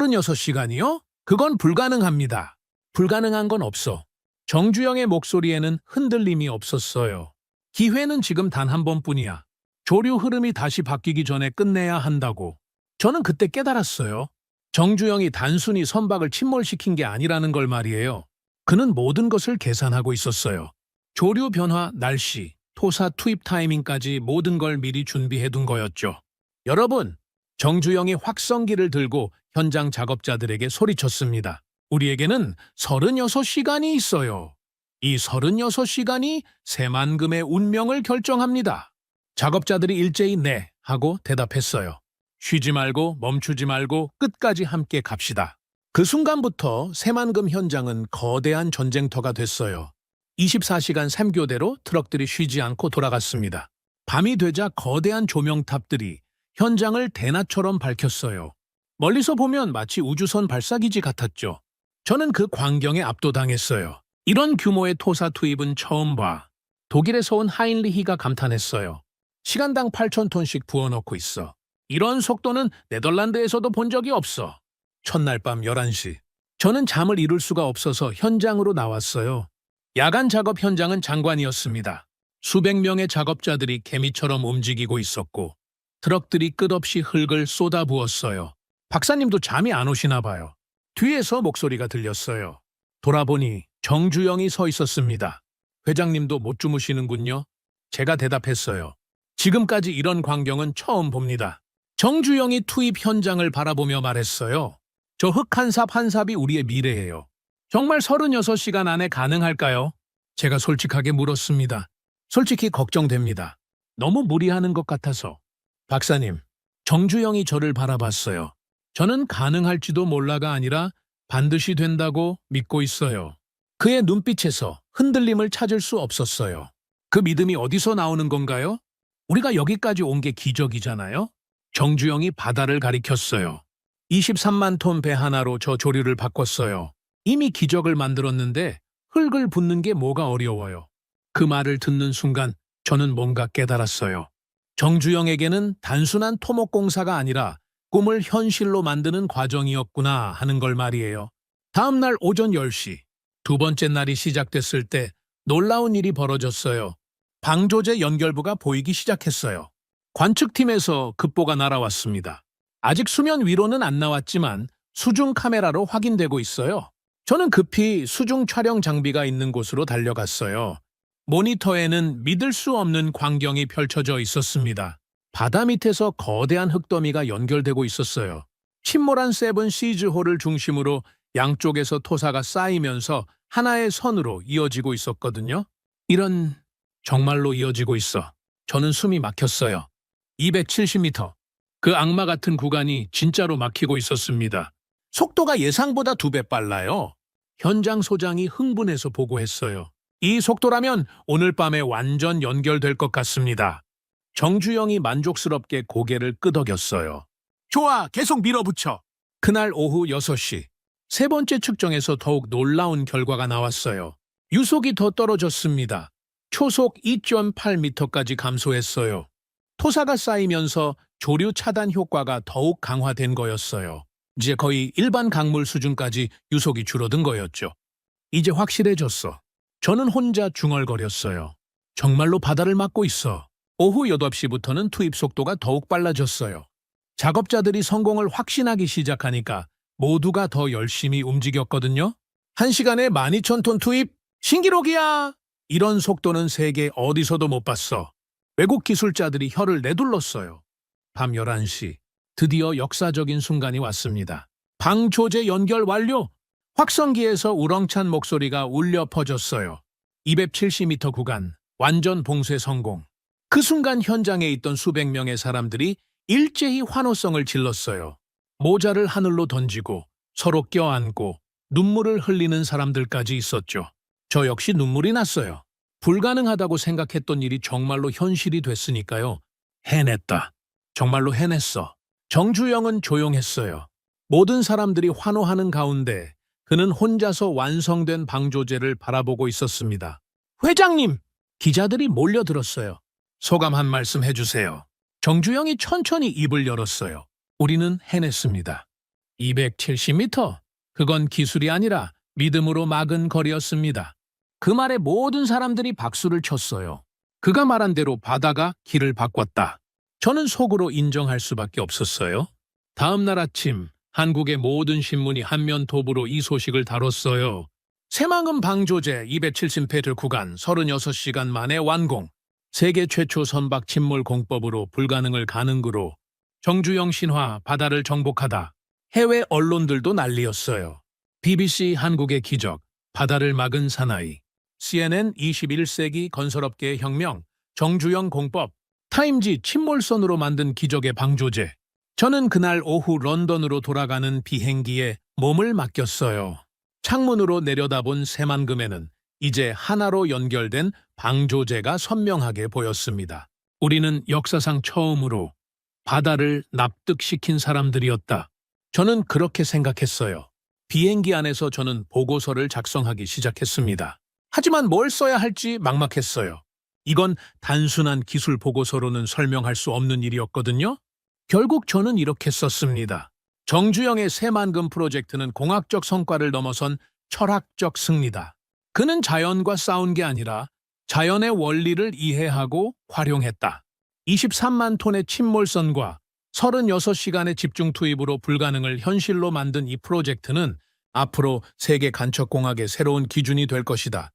36시간이요? 그건 불가능합니다. 불가능한 건 없어. 정주영의 목소리에는 흔들림이 없었어요. 기회는 지금 단 한 번뿐이야. 조류 흐름이 다시 바뀌기 전에 끝내야 한다고. 저는 그때 깨달았어요. 정주영이 단순히 선박을 침몰시킨 게 아니라는 걸 말이에요. 그는 모든 것을 계산하고 있었어요. 조류 변화, 날씨, 토사 투입 타이밍까지 모든 걸 미리 준비해둔 거였죠. 여러분, 정주영이 확성기를 들고 현장 작업자들에게 소리쳤습니다. 우리에게는 36시간이 있어요. 이 36시간이 새만금의 운명을 결정합니다. 작업자들이 일제히 네 하고 대답했어요. 쉬지 말고 멈추지 말고 끝까지 함께 갑시다. 그 순간부터 새만금 현장은 거대한 전쟁터가 됐어요. 24시간 3교대로 트럭들이 쉬지 않고 돌아갔습니다. 밤이 되자 거대한 조명탑들이 현장을 대낮처럼 밝혔어요. 멀리서 보면 마치 우주선 발사기지 같았죠. 저는 그 광경에 압도당했어요. 이런 규모의 토사 투입은 처음 봐. 독일에서 온 하인리히가 감탄했어요. 시간당 8,000톤씩 부어넣고 있어. 이런 속도는 네덜란드에서도 본 적이 없어. 첫날 밤 11시. 저는 잠을 이룰 수가 없어서 현장으로 나왔어요. 야간 작업 현장은 장관이었습니다. 수백 명의 작업자들이 개미처럼 움직이고 있었고 트럭들이 끝없이 흙을 쏟아부었어요. 박사님도 잠이 안 오시나 봐요. 뒤에서 목소리가 들렸어요. 돌아보니 정주영이 서 있었습니다. 회장님도 못 주무시는군요. 제가 대답했어요. 지금까지 이런 광경은 처음 봅니다. 정주영이 투입 현장을 바라보며 말했어요. 저 흙 한 삽 한 삽이 우리의 미래예요. 정말 36시간 안에 가능할까요? 제가 솔직하게 물었습니다. 솔직히 걱정됩니다. 너무 무리하는 것 같아서. 박사님, 정주영이 저를 바라봤어요. 저는 가능할지도 몰라가 아니라 반드시 된다고 믿고 있어요. 그의 눈빛에서 흔들림을 찾을 수 없었어요. 그 믿음이 어디서 나오는 건가요? 우리가 여기까지 온 게 기적이잖아요? 정주영이 바다를 가리켰어요. 23만 톤 배 하나로 저 조류를 바꿨어요. 이미 기적을 만들었는데 흙을 붓는 게 뭐가 어려워요. 그 말을 듣는 순간 저는 뭔가 깨달았어요. 정주영에게는 단순한 토목공사가 아니라 꿈을 현실로 만드는 과정이었구나 하는 걸 말이에요. 다음 날 오전 10시, 두 번째 날이 시작됐을 때 놀라운 일이 벌어졌어요. 방조제 연결부가 보이기 시작했어요. 관측팀에서 급보가 날아왔습니다. 아직 수면 위로는 안 나왔지만 수중 카메라로 확인되고 있어요. 저는 급히 수중 촬영 장비가 있는 곳으로 달려갔어요. 모니터에는 믿을 수 없는 광경이 펼쳐져 있었습니다. 바다 밑에서 거대한 흙더미가 연결되고 있었어요. 침몰한 세븐 시즈호를 중심으로 양쪽에서 토사가 쌓이면서 하나의 선으로 이어지고 있었거든요. 이런, 정말로 이어지고 있어. 저는 숨이 막혔어요. 270m. 그 악마 같은 구간이 진짜로 막히고 있었습니다. 속도가 예상보다 2배 빨라요. 현장 소장이 흥분해서 보고했어요. 이 속도라면 오늘 밤에 완전 연결될 것 같습니다. 정주영이 만족스럽게 고개를 끄덕였어요. 좋아, 계속 밀어붙여. 그날 오후 6시, 세 번째 측정에서 더욱 놀라운 결과가 나왔어요. 유속이 더 떨어졌습니다. 초속 2.8m까지 감소했어요. 토사가 쌓이면서 조류 차단 효과가 더욱 강화된 거였어요. 이제 거의 일반 강물 수준까지 유속이 줄어든 거였죠. 이제 확실해졌어. 저는 혼자 중얼거렸어요. 정말로 바다를 막고 있어. 오후 8시부터는 투입 속도가 더욱 빨라졌어요. 작업자들이 성공을 확신하기 시작하니까 모두가 더 열심히 움직였거든요. 1시간에 12,000톤 투입? 신기록이야! 이런 속도는 세계 어디서도 못 봤어. 외국 기술자들이 혀를 내둘렀어요. 밤 11시, 드디어 역사적인 순간이 왔습니다. 방조제 연결 완료! 확성기에서 우렁찬 목소리가 울려 퍼졌어요. 270m 구간, 완전 봉쇄 성공. 그 순간 현장에 있던 수백 명의 사람들이 일제히 환호성을 질렀어요. 모자를 하늘로 던지고 서로 껴안고 눈물을 흘리는 사람들까지 있었죠. 저 역시 눈물이 났어요. 불가능하다고 생각했던 일이 정말로 현실이 됐으니까요. 해냈다. 정말로 해냈어. 정주영은 조용했어요. 모든 사람들이 환호하는 가운데 그는 혼자서 완성된 방조제를 바라보고 있었습니다. 회장님! 기자들이 몰려들었어요. 소감 한 말씀 해주세요. 정주영이 천천히 입을 열었어요. 우리는 해냈습니다. 270m. 그건 기술이 아니라 믿음으로 막은 거리였습니다. 그 말에 모든 사람들이 박수를 쳤어요. 그가 말한 대로 바다가 길을 바꿨다. 저는 속으로 인정할 수밖에 없었어요. 다음 날 아침 한국의 모든 신문이 한면 톱으로 이 소식을 다뤘어요. 새만금 방조제 270m 구간 36시간 만에 완공. 세계 최초 선박 침몰 공법으로 불가능을 가능으로. 정주영 신화 바다를 정복하다. 해외 언론들도 난리였어요. BBC 한국의 기적, 바다를 막은 사나이. CNN 21세기 건설업계의 혁명, 정주영 공법. 타임지 침몰선으로 만든 기적의 방조제. 저는 그날 오후 런던으로 돌아가는 비행기에 몸을 맡겼어요. 창문으로 내려다본 새만금에는 이제 하나로 연결된 방조제가 선명하게 보였습니다. 우리는 역사상 처음으로 바다를 납득시킨 사람들이었다. 저는 그렇게 생각했어요. 비행기 안에서 저는 보고서를 작성하기 시작했습니다. 하지만 뭘 써야 할지 막막했어요. 이건 단순한 기술 보고서로는 설명할 수 없는 일이었거든요. 결국 저는 이렇게 썼습니다. 정주영의 새만금 프로젝트는 공학적 성과를 넘어선 철학적 승리다. 그는 자연과 싸운 게 아니라 자연의 원리를 이해하고 활용했다. 23만 톤의 침몰선과 36시간의 집중 투입으로 불가능을 현실로 만든 이 프로젝트는 앞으로 세계 간척공학의 새로운 기준이 될 것이다.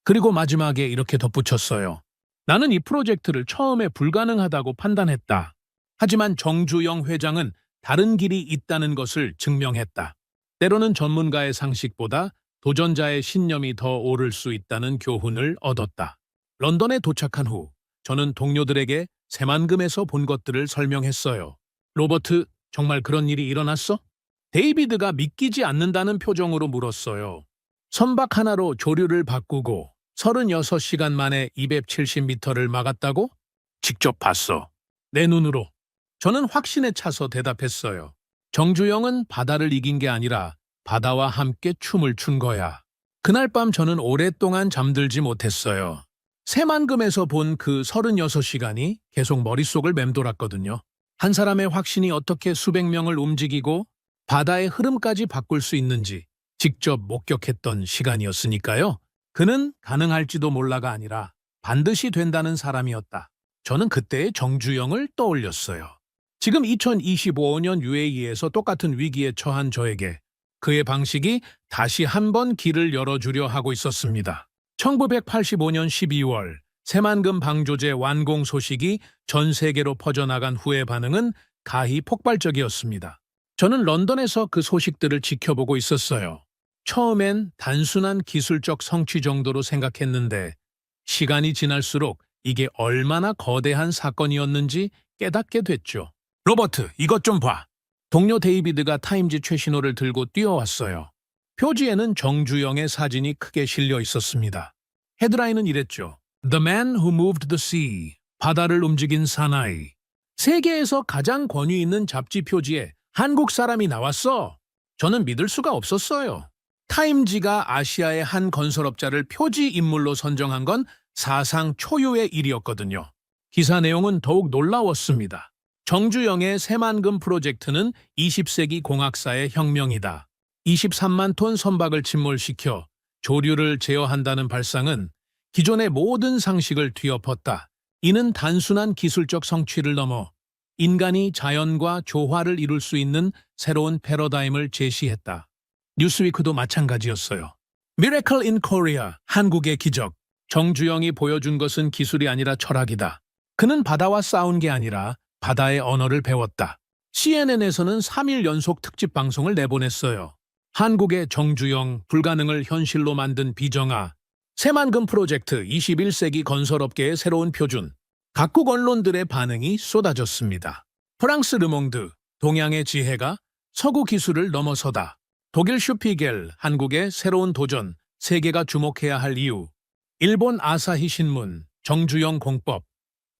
그리고 마지막에 이렇게 덧붙였어요. 나는 이 프로젝트를 처음에 불가능하다고 판단했다. 하지만 정주영 회장은 다른 길이 있다는 것을 증명했다. 때로는 전문가의 상식보다 도전자의 신념이 더 오를 수 있다는 교훈을 얻었다. 런던에 도착한 후 저는 동료들에게 새만금에서 본 것들을 설명했어요. 로버트, 정말 그런 일이 일어났어? 데이비드가 믿기지 않는다는 표정으로 물었어요. 선박 하나로 조류를 바꾸고 36시간 만에 270m를 막았다고? 직접 봤어. 내 눈으로. 저는 확신에 차서 대답했어요. 정주영은 바다를 이긴 게 아니라 바다와 함께 춤을 춘 거야. 그날 밤 저는 오랫동안 잠들지 못했어요. 새만금에서 본 그 36시간이 계속 머릿속을 맴돌았거든요. 한 사람의 확신이 어떻게 수백 명을 움직이고 바다의 흐름까지 바꿀 수 있는지 직접 목격했던 시간이었으니까요. 그는 가능할지도 몰라가 아니라 반드시 된다는 사람이었다. 저는 그때의 정주영을 떠올렸어요. 지금 2025년 UAE에서 똑같은 위기에 처한 저에게 그의 방식이 다시 한번 길을 열어주려 하고 있었습니다. 1985년 12월 새만금 방조제 완공 소식이 전 세계로 퍼져나간 후의 반응은 가히 폭발적이었습니다. 저는 런던에서 그 소식들을 지켜보고 있었어요. 처음엔 단순한 기술적 성취 정도로 생각했는데 시간이 지날수록 이게 얼마나 거대한 사건이었는지 깨닫게 됐죠. 로버트, 이것 좀 봐. 동료 데이비드가 타임지 최신호를 들고 뛰어왔어요. 표지에는 정주영의 사진이 크게 실려 있었습니다. 헤드라인은 이랬죠. The man who moved the sea. 바다를 움직인 사나이. 세계에서 가장 권위 있는 잡지 표지에 한국 사람이 나왔어. 저는 믿을 수가 없었어요. 타임지가 아시아의 한 건설업자를 표지 인물로 선정한 건 사상 초유의 일이었거든요. 기사 내용은 더욱 놀라웠습니다. 정주영의 새만금 프로젝트는 20세기 공학사의 혁명이다. 23만 톤 선박을 침몰시켜 조류를 제어한다는 발상은 기존의 모든 상식을 뒤엎었다. 이는 단순한 기술적 성취를 넘어 인간이 자연과 조화를 이룰 수 있는 새로운 패러다임을 제시했다. 뉴스위크도 마찬가지였어요. Miracle in Korea, 한국의 기적. 정주영이 보여준 것은 기술이 아니라 철학이다. 그는 바다와 싸운 게 아니라 바다의 언어를 배웠다. CNN에서는 3일 연속 특집 방송을 내보냈어요. 한국의 정주영, 불가능을 현실로 만든 비정아, 새만금 프로젝트 21세기 건설업계의 새로운 표준. 각국 언론들의 반응이 쏟아졌습니다. 프랑스 르몽드, 동양의 지혜가 서구 기술을 넘어서다. 독일 슈피겔, 한국의 새로운 도전, 세계가 주목해야 할 이유. 일본 아사히 신문, 정주영 공법,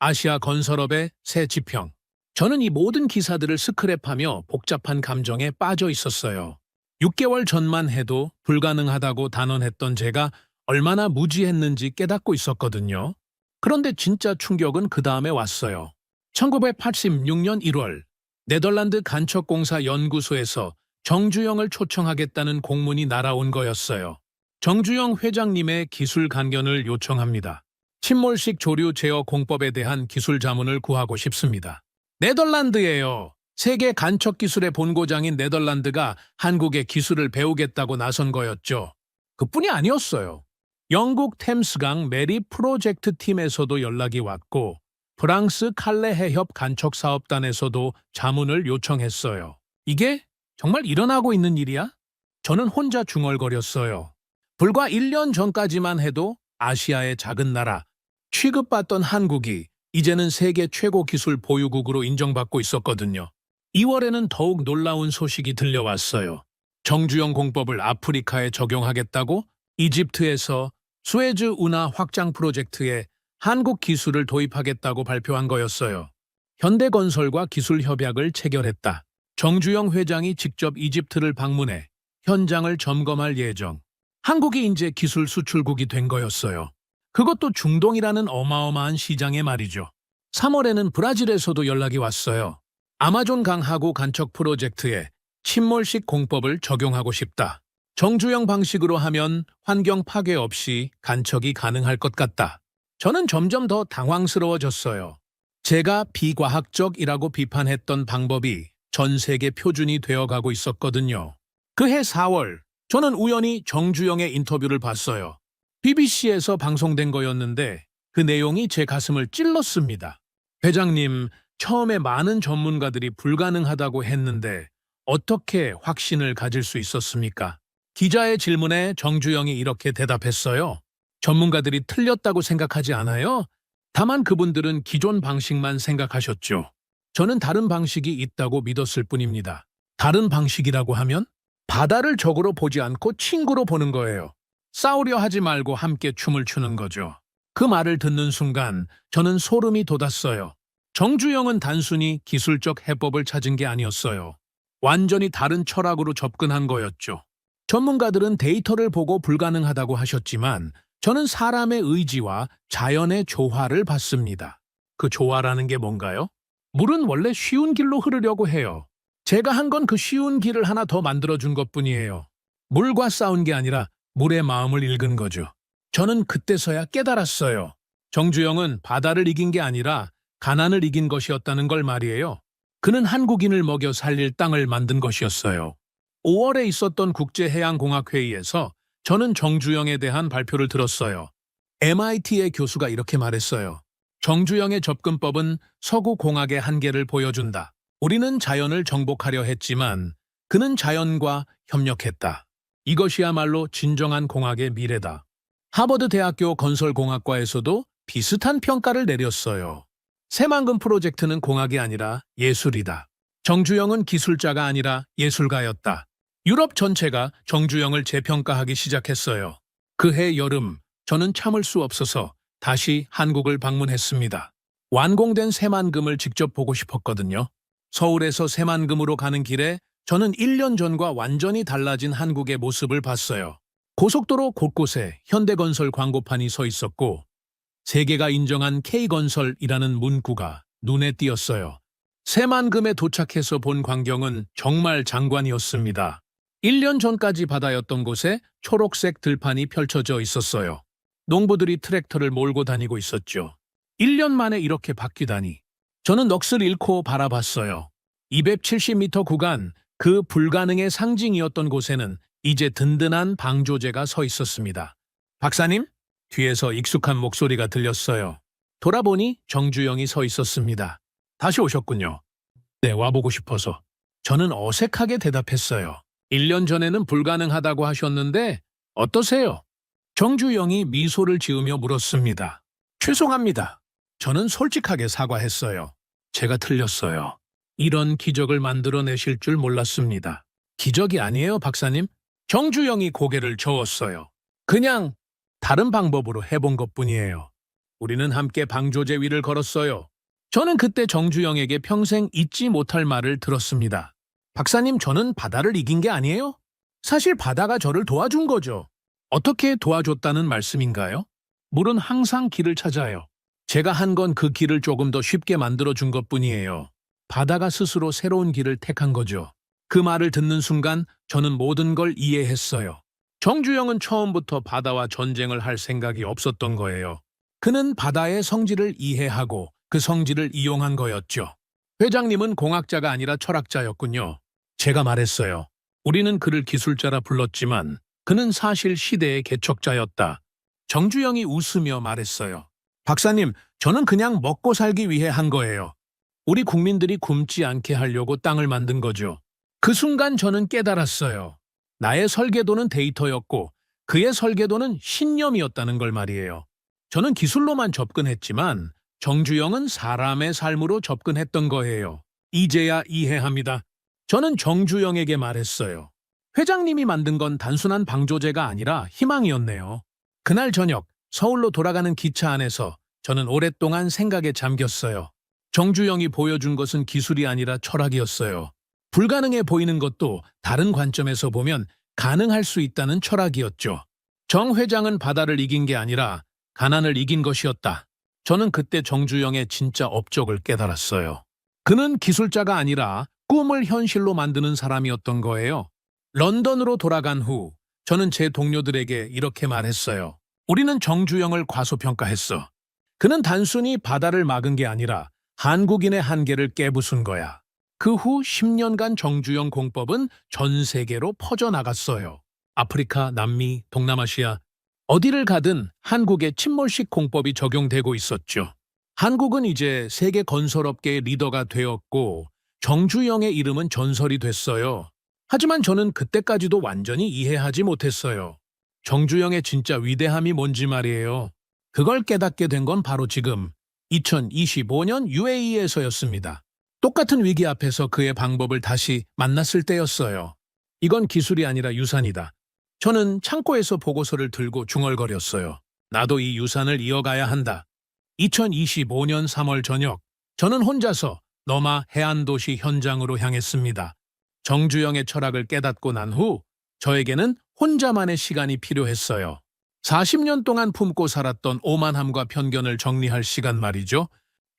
아시아 건설업의 새 지평. 저는 이 모든 기사들을 스크랩하며 복잡한 감정에 빠져 있었어요. 6개월 전만 해도 불가능하다고 단언했던 제가 얼마나 무지했는지 깨닫고 있었거든요. 그런데 진짜 충격은 그 다음에 왔어요. 1986년 1월 네덜란드 간척공사 연구소에서 정주영을 초청하겠다는 공문이 날아온 거였어요. 정주영 회장님의 기술 간견을 요청합니다. 침몰식 조류 제어 공법에 대한 기술 자문을 구하고 싶습니다. 네덜란드예요. 세계 간척 기술의 본고장인 네덜란드가 한국의 기술을 배우겠다고 나선 거였죠. 그뿐이 아니었어요. 영국 템스강 메리 프로젝트 팀에서도 연락이 왔고 프랑스 칼레 해협 간척사업단에서도 자문을 요청했어요. 이게 정말 일어나고 있는 일이야? 저는 혼자 중얼거렸어요. 불과 1년 전까지만 해도 아시아의 작은 나라, 취급받던 한국이 이제는 세계 최고 기술 보유국으로 인정받고 있었거든요. 2월에는 더욱 놀라운 소식이 들려왔어요. 정주영 공법을 아프리카에 적용하겠다고 이집트에서 수에즈 운하 확장 프로젝트에 한국 기술을 도입하겠다고 발표한 거였어요. 현대건설과 기술 협약을 체결했다. 정주영 회장이 직접 이집트를 방문해 현장을 점검할 예정. 한국이 이제 기술 수출국이 된 거였어요. 그것도 중동이라는 어마어마한 시장에 말이죠. 3월에는 브라질에서도 연락이 왔어요. 아마존 강하구 간척 프로젝트에 침몰식 공법을 적용하고 싶다. 정주영 방식으로 하면 환경 파괴 없이 간척이 가능할 것 같다. 저는 점점 더 당황스러워졌어요. 제가 비과학적이라고 비판했던 방법이 전 세계 표준이 되어가고 있었거든요. 그해 4월, 저는 우연히 정주영의 인터뷰를 봤어요. BBC에서 방송된 거였는데 그 내용이 제 가슴을 찔렀습니다. 회장님, 처음에 많은 전문가들이 불가능하다고 했는데 어떻게 확신을 가질 수 있었습니까? 기자의 질문에 정주영이 이렇게 대답했어요. 전문가들이 틀렸다고 생각하지 않아요? 다만 그분들은 기존 방식만 생각하셨죠. 저는 다른 방식이 있다고 믿었을 뿐입니다. 다른 방식이라고 하면? 바다를 적으로 보지 않고 친구로 보는 거예요. 싸우려 하지 말고 함께 춤을 추는 거죠. 그 말을 듣는 순간 저는 소름이 돋았어요. 정주영은 단순히 기술적 해법을 찾은 게 아니었어요. 완전히 다른 철학으로 접근한 거였죠. 전문가들은 데이터를 보고 불가능하다고 하셨지만 저는 사람의 의지와 자연의 조화를 봤습니다. 그 조화라는 게 뭔가요? 물은 원래 쉬운 길로 흐르려고 해요. 제가 한 건 그 쉬운 길을 하나 더 만들어준 것뿐이에요. 물과 싸운 게 아니라 물의 마음을 읽은 거죠. 저는 그때서야 깨달았어요. 정주영은 바다를 이긴 게 아니라 가난을 이긴 것이었다는 걸 말이에요. 그는 한국인을 먹여 살릴 땅을 만든 것이었어요. 5월에 있었던 국제해양공학회의에서 저는 정주영에 대한 발표를 들었어요. MIT의 교수가 이렇게 말했어요. 정주영의 접근법은 서구 공학의 한계를 보여준다. 우리는 자연을 정복하려 했지만 그는 자연과 협력했다. 이것이야말로 진정한 공학의 미래다. 하버드 대학교 건설공학과에서도 비슷한 평가를 내렸어요. 새만금 프로젝트는 공학이 아니라 예술이다. 정주영은 기술자가 아니라 예술가였다. 유럽 전체가 정주영을 재평가하기 시작했어요. 그해 여름, 저는 참을 수 없어서 다시 한국을 방문했습니다. 완공된 새만금을 직접 보고 싶었거든요. 서울에서 새만금으로 가는 길에 저는 1년 전과 완전히 달라진 한국의 모습을 봤어요. 고속도로 곳곳에 현대건설 광고판이 서 있었고 세계가 인정한 K건설이라는 문구가 눈에 띄었어요. 새만금에 도착해서 본 광경은 정말 장관이었습니다. 1년 전까지 바다였던 곳에 초록색 들판이 펼쳐져 있었어요. 농부들이 트랙터를 몰고 다니고 있었죠. 1년 만에 이렇게 바뀌다니. 저는 넋을 잃고 바라봤어요. 270m 구간, 그 불가능의 상징이었던 곳에는 이제 든든한 방조제가 서 있었습니다. 박사님? 뒤에서 익숙한 목소리가 들렸어요. 돌아보니 정주영이 서 있었습니다. 다시 오셨군요. 네, 와보고 싶어서. 저는 어색하게 대답했어요. 1년 전에는 불가능하다고 하셨는데 어떠세요? 정주영이 미소를 지으며 물었습니다. 죄송합니다. 저는 솔직하게 사과했어요. 제가 틀렸어요. 이런 기적을 만들어내실 줄 몰랐습니다. 기적이 아니에요, 박사님. 정주영이 고개를 저었어요. 그냥 다른 방법으로 해본 것뿐이에요. 우리는 함께 방조제 위를 걸었어요. 저는 그때 정주영에게 평생 잊지 못할 말을 들었습니다. 박사님, 저는 바다를 이긴 게 아니에요? 사실 바다가 저를 도와준 거죠. 어떻게 도와줬다는 말씀인가요? 물은 항상 길을 찾아요. 제가 한 건 그 길을 조금 더 쉽게 만들어준 것뿐이에요. 바다가 스스로 새로운 길을 택한 거죠. 그 말을 듣는 순간 저는 모든 걸 이해했어요. 정주영은 처음부터 바다와 전쟁을 할 생각이 없었던 거예요. 그는 바다의 성질을 이해하고 그 성질을 이용한 거였죠. 회장님은 공학자가 아니라 철학자였군요. 제가 말했어요. 우리는 그를 기술자라 불렀지만 그는 사실 시대의 개척자였다. 정주영이 웃으며 말했어요. 박사님, 저는 그냥 먹고 살기 위해 한 거예요. 우리 국민들이 굶지 않게 하려고 땅을 만든 거죠. 그 순간 저는 깨달았어요. 나의 설계도는 데이터였고 그의 설계도는 신념이었다는 걸 말이에요. 저는 기술로만 접근했지만 정주영은 사람의 삶으로 접근했던 거예요. 이제야 이해합니다. 저는 정주영에게 말했어요. 회장님이 만든 건 단순한 방조제가 아니라 희망이었네요. 그날 저녁 서울로 돌아가는 기차 안에서 저는 오랫동안 생각에 잠겼어요. 정주영이 보여준 것은 기술이 아니라 철학이었어요. 불가능해 보이는 것도 다른 관점에서 보면 가능할 수 있다는 철학이었죠. 정 회장은 바다를 이긴 게 아니라 가난을 이긴 것이었다. 저는 그때 정주영의 진짜 업적을 깨달았어요. 그는 기술자가 아니라 꿈을 현실로 만드는 사람이었던 거예요. 런던으로 돌아간 후 저는 제 동료들에게 이렇게 말했어요. 우리는 정주영을 과소평가했어. 그는 단순히 바다를 막은 게 아니라 한국인의 한계를 깨부순 거야. 그 후 10년간 정주영 공법은 전 세계로 퍼져나갔어요. 아프리카, 남미, 동남아시아, 어디를 가든 한국의 침몰식 공법이 적용되고 있었죠. 한국은 이제 세계 건설업계의 리더가 되었고 정주영의 이름은 전설이 됐어요. 하지만 저는 그때까지도 완전히 이해하지 못했어요. 정주영의 진짜 위대함이 뭔지 말이에요. 그걸 깨닫게 된 건 바로 지금 2025년 UAE에서였습니다. 똑같은 위기 앞에서 그의 방법을 다시 만났을 때였어요. 이건 기술이 아니라 유산이다. 저는 창고에서 보고서를 들고 중얼거렸어요. 나도 이 유산을 이어가야 한다. 2025년 3월 저녁, 저는 혼자서 너마 해안도시 현장으로 향했습니다. 정주영의 철학을 깨닫고 난 후 저에게는 혼자만의 시간이 필요했어요. 40년 동안 품고 살았던 오만함과 편견을 정리할 시간 말이죠.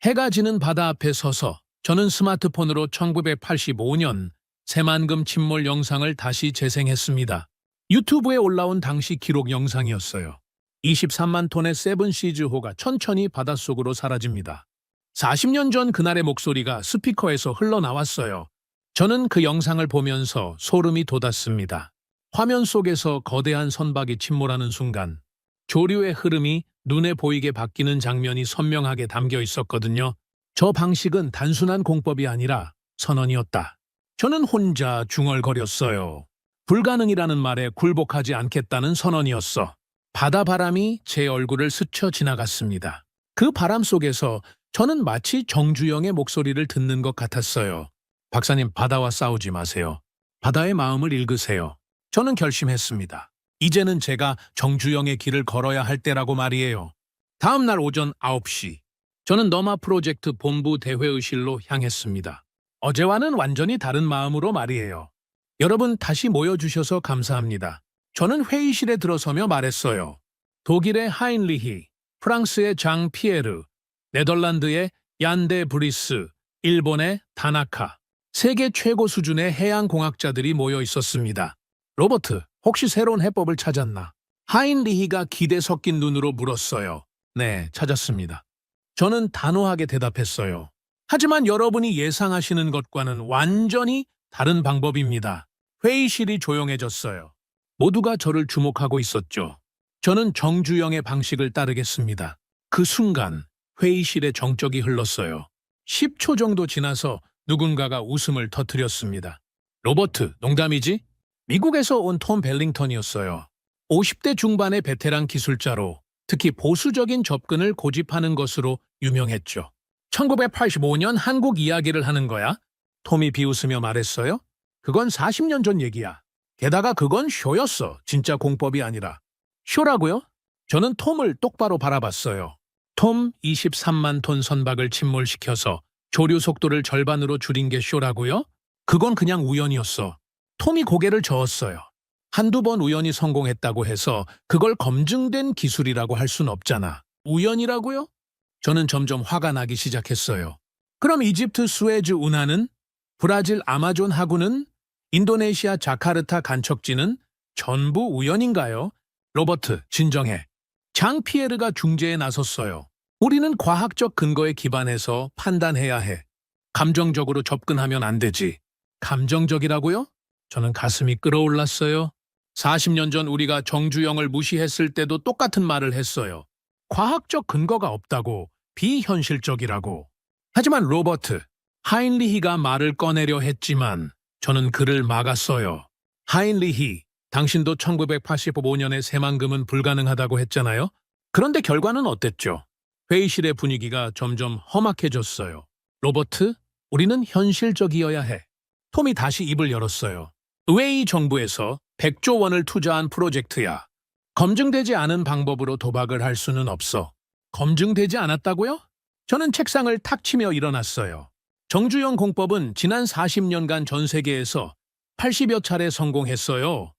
해가 지는 바다 앞에 서서 저는 스마트폰으로 1985년 새만금 침몰 영상을 다시 재생했습니다. 유튜브에 올라온 당시 기록 영상이었어요. 23만 톤의 세븐시즈호가 천천히 바닷속으로 사라집니다. 40년 전 그날의 목소리가 스피커에서 흘러나왔어요. 저는 그 영상을 보면서 소름이 돋았습니다. 화면 속에서 거대한 선박이 침몰하는 순간 조류의 흐름이 눈에 보이게 바뀌는 장면이 선명하게 담겨 있었거든요. 저 방식은 단순한 공법이 아니라 선언이었다. 저는 혼자 중얼거렸어요. 불가능이라는 말에 굴복하지 않겠다는 선언이었어. 바다 바람이 제 얼굴을 스쳐 지나갔습니다. 그 바람 속에서 저는 마치 정주영의 목소리를 듣는 것 같았어요. 박사님, 바다와 싸우지 마세요. 바다의 마음을 읽으세요. 저는 결심했습니다. 이제는 제가 정주영의 길을 걸어야 할 때라고 말이에요. 다음 날 오전 9시, 저는 너마 프로젝트 본부 대회의실로 향했습니다. 어제와는 완전히 다른 마음으로 말이에요. 여러분 다시 모여주셔서 감사합니다. 저는 회의실에 들어서며 말했어요. 독일의 하인리히, 프랑스의 장 피에르, 네덜란드의 얀데 브리스, 일본의 다나카, 세계 최고 수준의 해양공학자들이 모여 있었습니다. 로버트, 혹시 새로운 해법을 찾았나? 하인리히가 기대 섞인 눈으로 물었어요. 네, 찾았습니다. 저는 단호하게 대답했어요. 하지만 여러분이 예상하시는 것과는 완전히 다른 방법입니다. 회의실이 조용해졌어요. 모두가 저를 주목하고 있었죠. 저는 정주영의 방식을 따르겠습니다. 그 순간 회의실에 정적이 흘렀어요. 10초 정도 지나서 누군가가 웃음을 터뜨렸습니다. 로버트, 농담이지? 미국에서 온 톰 벨링턴이었어요. 50대 중반의 베테랑 기술자로 특히 보수적인 접근을 고집하는 것으로 유명했죠. 1985년 한국 이야기를 하는 거야? 톰이 비웃으며 말했어요. 그건 40년 전 얘기야. 게다가 그건 쇼였어. 진짜 공법이 아니라. 쇼라고요? 저는 톰을 똑바로 바라봤어요. 톰 23만 톤 선박을 침몰시켜서 조류 속도를 절반으로 줄인 게 쇼라고요? 그건 그냥 우연이었어. 톰이 고개를 저었어요. 한두 번 우연히 성공했다고 해서 그걸 검증된 기술이라고 할 순 없잖아. 우연이라고요? 저는 점점 화가 나기 시작했어요. 그럼 이집트 수에즈 운하는? 브라질 아마존 하구는? 인도네시아 자카르타 간척지는? 전부 우연인가요? 로버트, 진정해. 장 피에르가 중재에 나섰어요. 우리는 과학적 근거에 기반해서 판단해야 해. 감정적으로 접근하면 안 되지. 감정적이라고요? 저는 가슴이 끓어올랐어요. 40년 전 우리가 정주영을 무시했을 때도 똑같은 말을 했어요. 과학적 근거가 없다고, 비현실적이라고. 하지만 로버트, 하인리히가 말을 꺼내려 했지만 저는 그를 막았어요. 하인리히, 당신도 1985년에 새만금은 불가능하다고 했잖아요. 그런데 결과는 어땠죠? 회의실의 분위기가 점점 험악해졌어요. 로버트, 우리는 현실적이어야 해. 톰이 다시 입을 열었어요. 의회의 정부에서 100조 원을 투자한 프로젝트야. 검증되지 않은 방법으로 도박을 할 수는 없어. 검증되지 않았다고요? 저는 책상을 탁 치며 일어났어요. 정주영 공법은 지난 40년간 전 세계에서 80여 차례 성공했어요.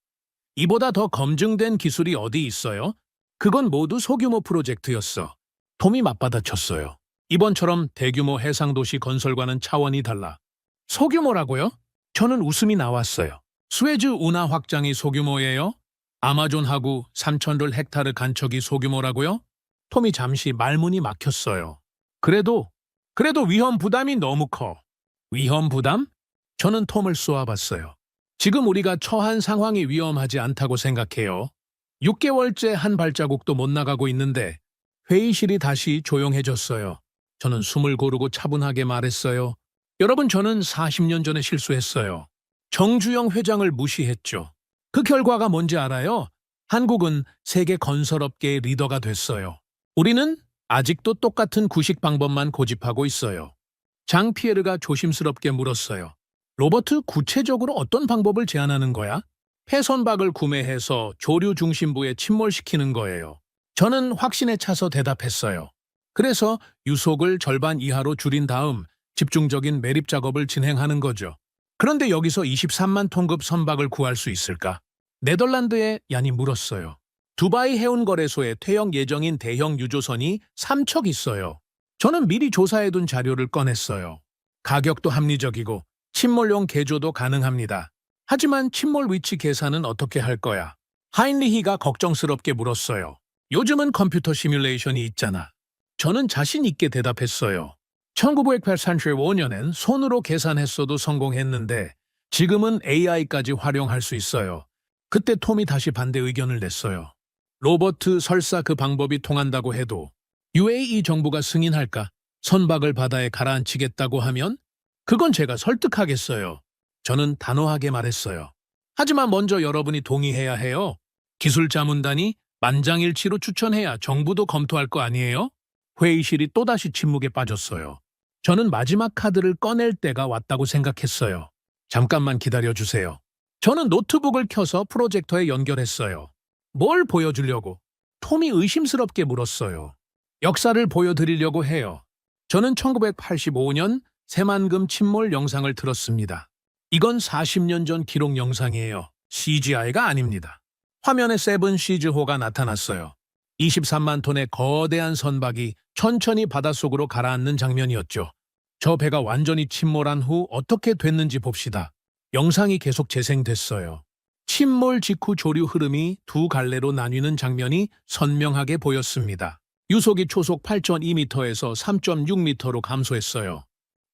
이보다 더 검증된 기술이 어디 있어요? 그건 모두 소규모 프로젝트였어. 톰이 맞받아쳤어요. 이번처럼 대규모 해상도시 건설과는 차원이 달라. 소규모라고요? 저는 웃음이 나왔어요. 수에즈 운하 확장이 소규모예요? 아마존 하구 3,000를 헥타르 간척이 소규모라고요? 톰이 잠시 말문이 막혔어요. 그래도 위험 부담이 너무 커. 위험 부담? 저는 톰을 쏘아봤어요. 지금 우리가 처한 상황이 위험하지 않다고 생각해요. 6개월째 한 발자국도 못 나가고 있는데 회의실이 다시 조용해졌어요. 저는 숨을 고르고 차분하게 말했어요. 여러분, 저는 40년 전에 실수했어요. 정주영 회장을 무시했죠. 그 결과가 뭔지 알아요? 한국은 세계 건설업계의 리더가 됐어요. 우리는 아직도 똑같은 구식 방법만 고집하고 있어요. 장 피에르가 조심스럽게 물었어요. 로버트, 구체적으로 어떤 방법을 제안하는 거야? 폐선박을 구매해서 조류 중심부에 침몰시키는 거예요. 저는 확신에 차서 대답했어요. 그래서 유속을 절반 이하로 줄인 다음 집중적인 매립 작업을 진행하는 거죠. 그런데 여기서 23만 톤급 선박을 구할 수 있을까? 네덜란드의 얀이 물었어요. 두바이 해운거래소에 퇴역 예정인 대형 유조선이 3척 있어요. 저는 미리 조사해둔 자료를 꺼냈어요. 가격도 합리적이고 침몰용 개조도 가능합니다. 하지만 침몰 위치 계산은 어떻게 할 거야? 하인리히가 걱정스럽게 물었어요. 요즘은 컴퓨터 시뮬레이션이 있잖아. 저는 자신 있게 대답했어요. 1985년엔 손으로 계산했어도 성공했는데 지금은 AI까지 활용할 수 있어요. 그때 톰이 다시 반대 의견을 냈어요. 로버트, 설사 그 방법이 통한다고 해도 UAE 정부가 승인할까? 선박을 바다에 가라앉히겠다고 하면? 그건 제가 설득하겠어요. 저는 단호하게 말했어요. 하지만 먼저 여러분이 동의해야 해요. 기술자문단이 만장일치로 추천해야 정부도 검토할 거 아니에요? 회의실이 또다시 침묵에 빠졌어요. 저는 마지막 카드를 꺼낼 때가 왔다고 생각했어요. 잠깐만 기다려주세요. 저는 노트북을 켜서 프로젝터에 연결했어요. 뭘 보여주려고? 톰이 의심스럽게 물었어요. 역사를 보여드리려고 해요. 저는 1985년 새만금 침몰 영상을 틀었습니다. 이건 40년 전 기록 영상이에요. CGI가 아닙니다. 화면에 세븐 시즈호가 나타났어요. 23만 톤의 거대한 선박이 천천히 바닷속으로 가라앉는 장면이었죠. 저 배가 완전히 침몰한 후 어떻게 됐는지 봅시다. 영상이 계속 재생됐어요. 침몰 직후 조류 흐름이 두 갈래로 나뉘는 장면이 선명하게 보였습니다. 유속이 초속 8.2m에서 3.6m로 감소했어요.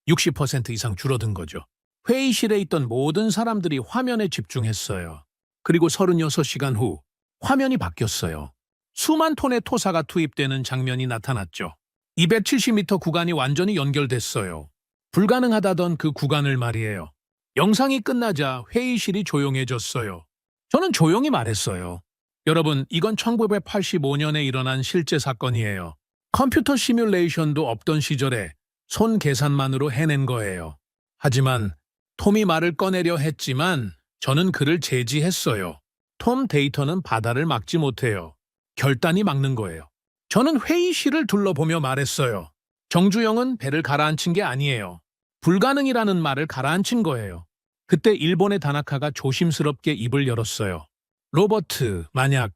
60% 이상 줄어든 거죠. 회의실에 있던 모든 사람들이 화면에 집중했어요. 그리고 36시간 후 화면이 바뀌었어요. 수만 톤의 토사가 투입되는 장면이 나타났죠. 270m 구간이 완전히 연결됐어요. 불가능하다던 그 구간을 말이에요. 영상이 끝나자 회의실이 조용해졌어요. 저는 조용히 말했어요. 여러분, 이건 1985년에 일어난 실제 사건이에요. 컴퓨터 시뮬레이션도 없던 시절에 손 계산만으로 해낸 거예요. 하지만 톰이 말을 꺼내려 했지만 저는 그를 제지했어요. 톰 데이터는 바다를 막지 못해요. 결단이 막는 거예요. 저는 회의실을 둘러보며 말했어요. 정주영은 배를 가라앉힌 게 아니에요. 불가능이라는 말을 가라앉힌 거예요. 그때 일본의 다나카가 조심스럽게 입을 열었어요. 로버트, 만약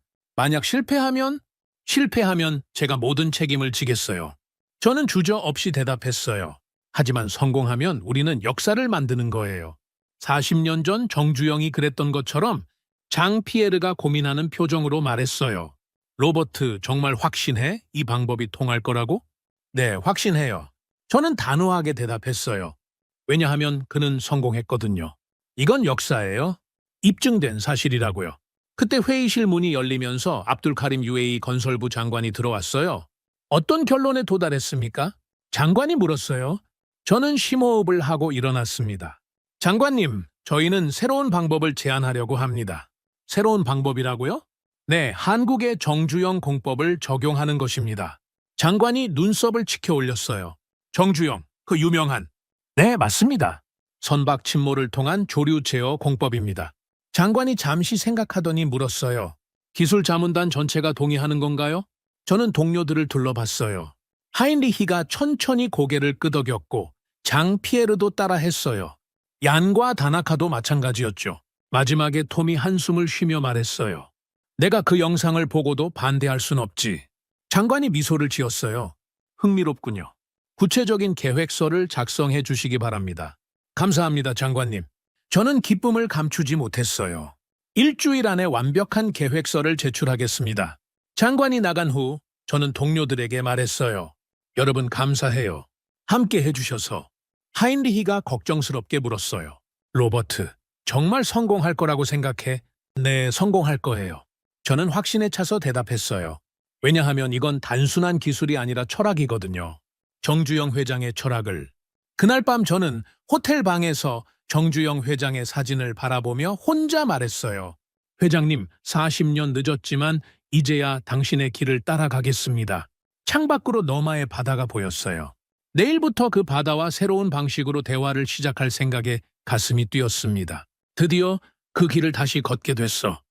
실패하면 제가 모든 책임을 지겠어요. 저는 주저없이 대답했어요. 하지만 성공하면 우리는 역사를 만드는 거예요. 40년 전 정주영이 그랬던 것처럼 장 피에르가 고민하는 표정으로 말했어요. 로버트, 정말 확신해? 이 방법이 통할 거라고? 네, 확신해요. 저는 단호하게 대답했어요. 왜냐하면 그는 성공했거든요. 이건 역사예요. 입증된 사실이라고요. 그때 회의실 문이 열리면서 압둘카림 UAE 건설부 장관이 들어왔어요. 어떤 결론에 도달했습니까? 장관이 물었어요. 저는 심호흡을 하고 일어났습니다. 장관님, 저희는 새로운 방법을 제안하려고 합니다. 새로운 방법이라고요? 네, 한국의 정주영 공법을 적용하는 것입니다. 장관이 눈썹을 치켜 올렸어요. 정주영, 그 유명한. 네, 맞습니다. 선박 침몰을 통한 조류 제어 공법입니다. 장관이 잠시 생각하더니 물었어요. 기술 자문단 전체가 동의하는 건가요? 저는 동료들을 둘러봤어요. 하인리히가 천천히 고개를 끄덕였고 장 피에르도 따라했어요. 얀과 다나카도 마찬가지였죠. 마지막에 톰이 한숨을 쉬며 말했어요. 내가 그 영상을 보고도 반대할 순 없지. 장관이 미소를 지었어요. 흥미롭군요. 구체적인 계획서를 작성해 주시기 바랍니다. 감사합니다, 장관님. 저는 기쁨을 감추지 못했어요. 일주일 안에 완벽한 계획서를 제출하겠습니다. 장관이 나간 후 저는 동료들에게 말했어요. 여러분 감사해요. 함께 해주셔서. 하인리히가 걱정스럽게 물었어요. 로버트, 정말 성공할 거라고 생각해? 네, 성공할 거예요. 저는 확신에 차서 대답했어요. 왜냐하면 이건 단순한 기술이 아니라 철학이거든요. 정주영 회장의 철학을. 그날 밤 저는 호텔 방에서 정주영 회장의 사진을 바라보며 혼자 말했어요. 회장님, 40년 늦었지만 이제야 당신의 길을 따라가겠습니다. 창밖으로 너마의 바다가 보였어요. 내일부터 그 바다와 새로운 방식으로 대화를 시작할 생각에 가슴이 뛰었습니다. 드디어 그 길을 다시 걷게 됐어.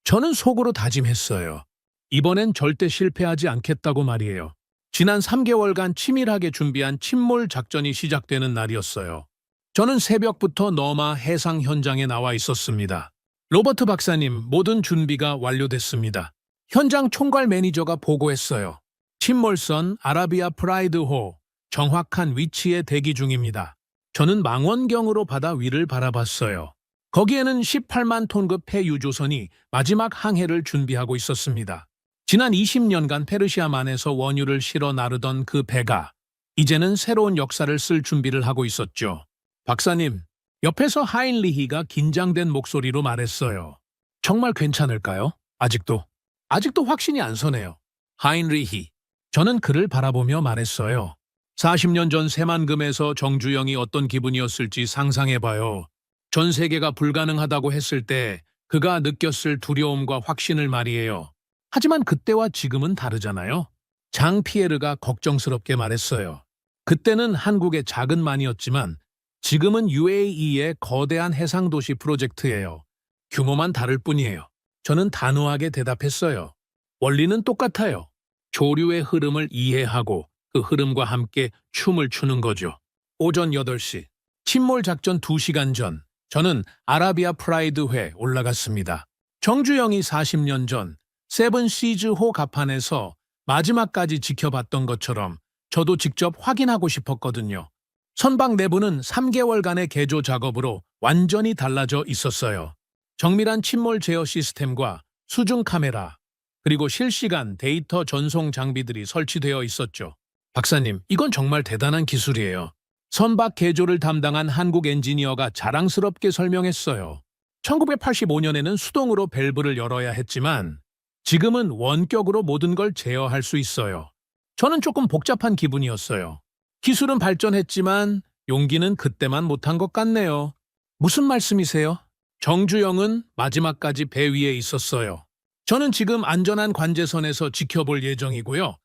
저는 속으로 다짐했어요. 이번엔 절대 실패하지 않겠다고 말이에요. 지난 3개월간 치밀하게 준비한 침몰 작전이 시작되는 날이었어요. 저는 새벽부터 너마 해상 현장에 나와 있었습니다. 로버트 박사님, 모든 준비가 완료됐습니다. 현장 총괄 매니저가 보고했어요. 침몰선 아라비아 프라이드호 정확한 위치에 대기 중입니다. 저는 망원경으로 바다 위를 바라봤어요. 거기에는 18만 톤급 폐유조선이 마지막 항해를 준비하고 있었습니다. 지난 20년간 페르시아만에서 원유를 실어 나르던 그 배가 이제는 새로운 역사를 쓸 준비를 하고 있었죠. 박사님, 옆에서 하인리히가 긴장된 목소리로 말했어요. 정말 괜찮을까요? 아직도 확신이 안 서네요. 하인리히. 저는 그를 바라보며 말했어요. 40년 전 새만금에서 정주영이 어떤 기분이었을지 상상해봐요. 전 세계가 불가능하다고 했을 때 그가 느꼈을 두려움과 확신을 말이에요. 하지만 그때와 지금은 다르잖아요. 장 피에르가 걱정스럽게 말했어요. 그때는 한국의 작은 만이었지만 지금은 UAE의 거대한 해상도시 프로젝트예요. 규모만 다를 뿐이에요. 저는 단호하게 대답했어요. 원리는 똑같아요. 조류의 흐름을 이해하고 그 흐름과 함께 춤을 추는 거죠. 오전 8시, 침몰 작전 2시간 전, 저는 아라비아 프라이드호에 올라갔습니다. 정주영이 40년 전 세븐시즈호 갑판에서 마지막까지 지켜봤던 것처럼 저도 직접 확인하고 싶었거든요. 선박 내부는 3개월간의 개조 작업으로 완전히 달라져 있었어요. 정밀한 침몰 제어 시스템과 수중 카메라, 그리고 실시간 데이터 전송 장비들이 설치되어 있었죠. 박사님, 이건 정말 대단한 기술이에요. 선박 개조를 담당한 한국 엔지니어가 자랑스럽게 설명했어요. 1985년에는 수동으로 밸브를 열어야 했지만 지금은 원격으로 모든 걸 제어할 수 있어요. 저는 조금 복잡한 기분이었어요. 기술은 발전했지만 용기는 그때만 못한 것 같네요. 무슨 말씀이세요? 정주영은 마지막까지 배 위에 있었어요. 저는 지금 안전한 관제선에서 지켜볼 예정이고요.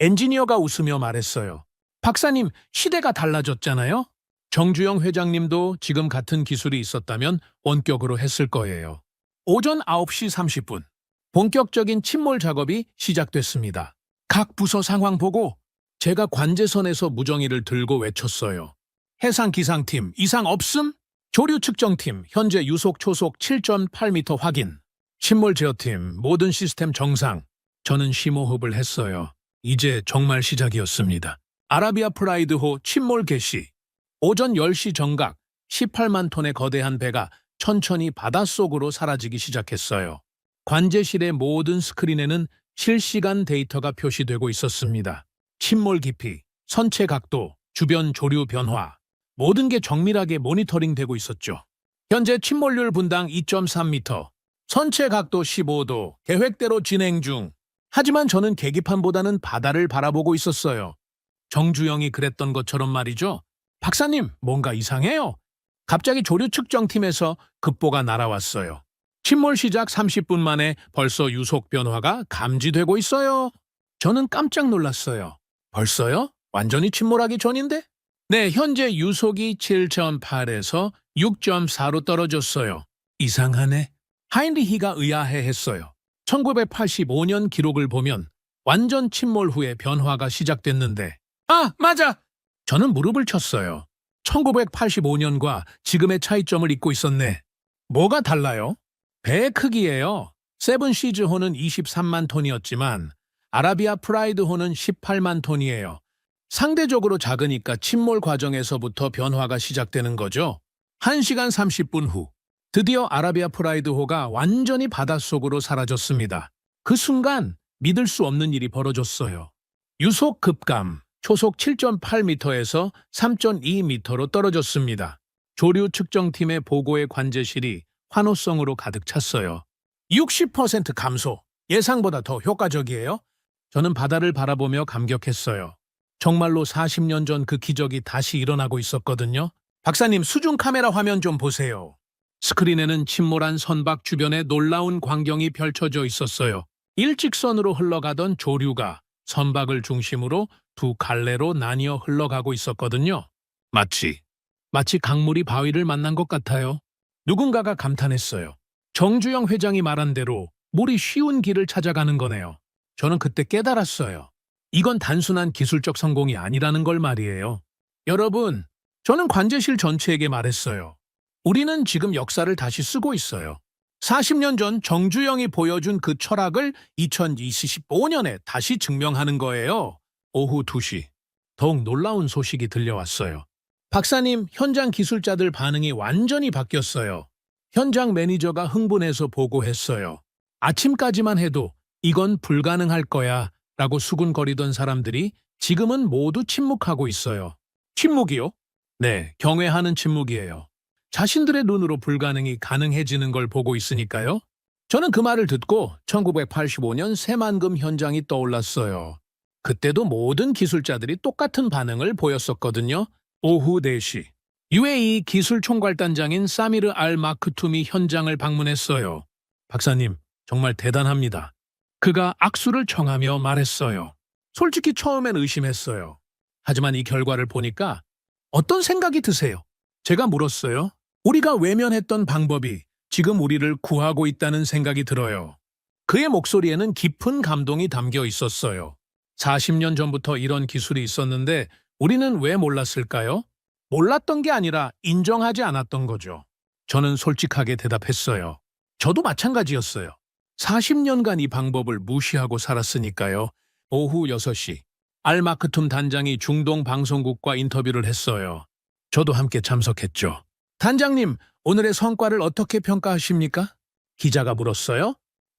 엔지니어가 웃으며 말했어요. 박사님, 시대가 달라졌잖아요? 정주영 회장님도 지금 같은 기술이 있었다면 원격으로 했을 거예요. 오전 9시 30분, 본격적인 침몰 작업이 시작됐습니다. 각 부서 상황 보고 제가 관제선에서 무정이를 들고 외쳤어요. 해상기상팀, 이상 없음? 조류 측정팀, 현재 유속 초속 7.8m 확인. 침몰 제어팀, 모든 시스템 정상. 저는 심호흡을 했어요. 이제 정말 시작이었습니다. 아라비아 프라이드호 침몰 개시. 오전 10시 정각 18만 톤의 거대한 배가 천천히 바닷속으로 사라지기 시작했어요. 관제실의 모든 스크린에는 실시간 데이터가 표시되고 있었습니다. 침몰 깊이, 선체 각도, 주변 조류 변화, 모든 게 정밀하게 모니터링되고 있었죠. 현재 침몰률 분당 2.3m, 선체 각도 15도, 계획대로 진행 중. 하지만 저는 계기판보다는 바다를 바라보고 있었어요. 정주영이 그랬던 것처럼 말이죠. 박사님, 뭔가 이상해요. 갑자기 조류 측정팀에서 급보가 날아왔어요. 침몰 시작 30분 만에 벌써 유속 변화가 감지되고 있어요. 저는 깜짝 놀랐어요. 벌써요? 완전히 침몰하기 전인데? 네, 현재 유속이 7.8에서 6.4로 떨어졌어요. 이상하네. 하인리히가 의아해했어요. 1985년 기록을 보면 완전 침몰 후에 변화가 시작됐는데 아, 맞아! 저는 무릎을 쳤어요. 1985년과 지금의 차이점을 잊고 있었네. 뭐가 달라요? 배의 크기예요. 세븐시즈호는 23만 톤이었지만 아라비아 프라이드호는 18만 톤이에요. 상대적으로 작으니까 침몰 과정에서부터 변화가 시작되는 거죠. 1시간 30분 후 드디어 아라비아 프라이드호가 완전히 바닷속으로 사라졌습니다. 그 순간 믿을 수 없는 일이 벌어졌어요. 유속 급감, 초속 7.8m에서 3.2m로 떨어졌습니다. 조류 측정팀의 보고의 관제실이 환호성으로 가득 찼어요. 60% 감소, 예상보다 더 효과적이에요? 저는 바다를 바라보며 감격했어요. 정말로 40년 전 그 기적이 다시 일어나고 있었거든요. 박사님, 수중 카메라 화면 좀 보세요. 스크린에는 침몰한 선박 주변에 놀라운 광경이 펼쳐져 있었어요. 일직선으로 흘러가던 조류가 선박을 중심으로 두 갈래로 나뉘어 흘러가고 있었거든요. 마치 강물이 바위를 만난 것 같아요. 누군가가 감탄했어요. 정주영 회장이 말한 대로 물이 쉬운 길을 찾아가는 거네요. 저는 그때 깨달았어요. 이건 단순한 기술적 성공이 아니라는 걸 말이에요. 여러분, 저는 관제실 전체에게 말했어요. 우리는 지금 역사를 다시 쓰고 있어요. 40년 전 정주영이 보여준 그 철학을 2025년에 다시 증명하는 거예요. 오후 2시. 더욱 놀라운 소식이 들려왔어요. 박사님, 현장 기술자들 반응이 완전히 바뀌었어요. 현장 매니저가 흥분해서 보고했어요. 아침까지만 해도 이건 불가능할 거야 라고 수군거리던 사람들이 지금은 모두 침묵하고 있어요. 침묵이요? 네, 경외하는 침묵이에요. 자신들의 눈으로 불가능이 가능해지는 걸 보고 있으니까요. 저는 그 말을 듣고 1985년 새만금 현장이 떠올랐어요. 그때도 모든 기술자들이 똑같은 반응을 보였었거든요. 오후 4시. UAE 기술총괄단장인 사미르 알 마크툼이 현장을 방문했어요. 박사님, 정말 대단합니다. 그가 악수를 청하며 말했어요. 솔직히 처음엔 의심했어요. 하지만 이 결과를 보니까 어떤 생각이 드세요? 제가 물었어요. 우리가 외면했던 방법이 지금 우리를 구하고 있다는 생각이 들어요. 그의 목소리에는 깊은 감동이 담겨 있었어요. 40년 전부터 이런 기술이 있었는데 우리는 왜 몰랐을까요? 몰랐던 게 아니라 인정하지 않았던 거죠. 저는 솔직하게 대답했어요. 저도 마찬가지였어요. 40년간 이 방법을 무시하고 살았으니까요. 오후 6시, 알마크툼 단장이 중동 방송국과 인터뷰를 했어요. 저도 함께 참석했죠. 단장님, 오늘의 성과를 어떻게 평가하십니까? 기자가 물었어요.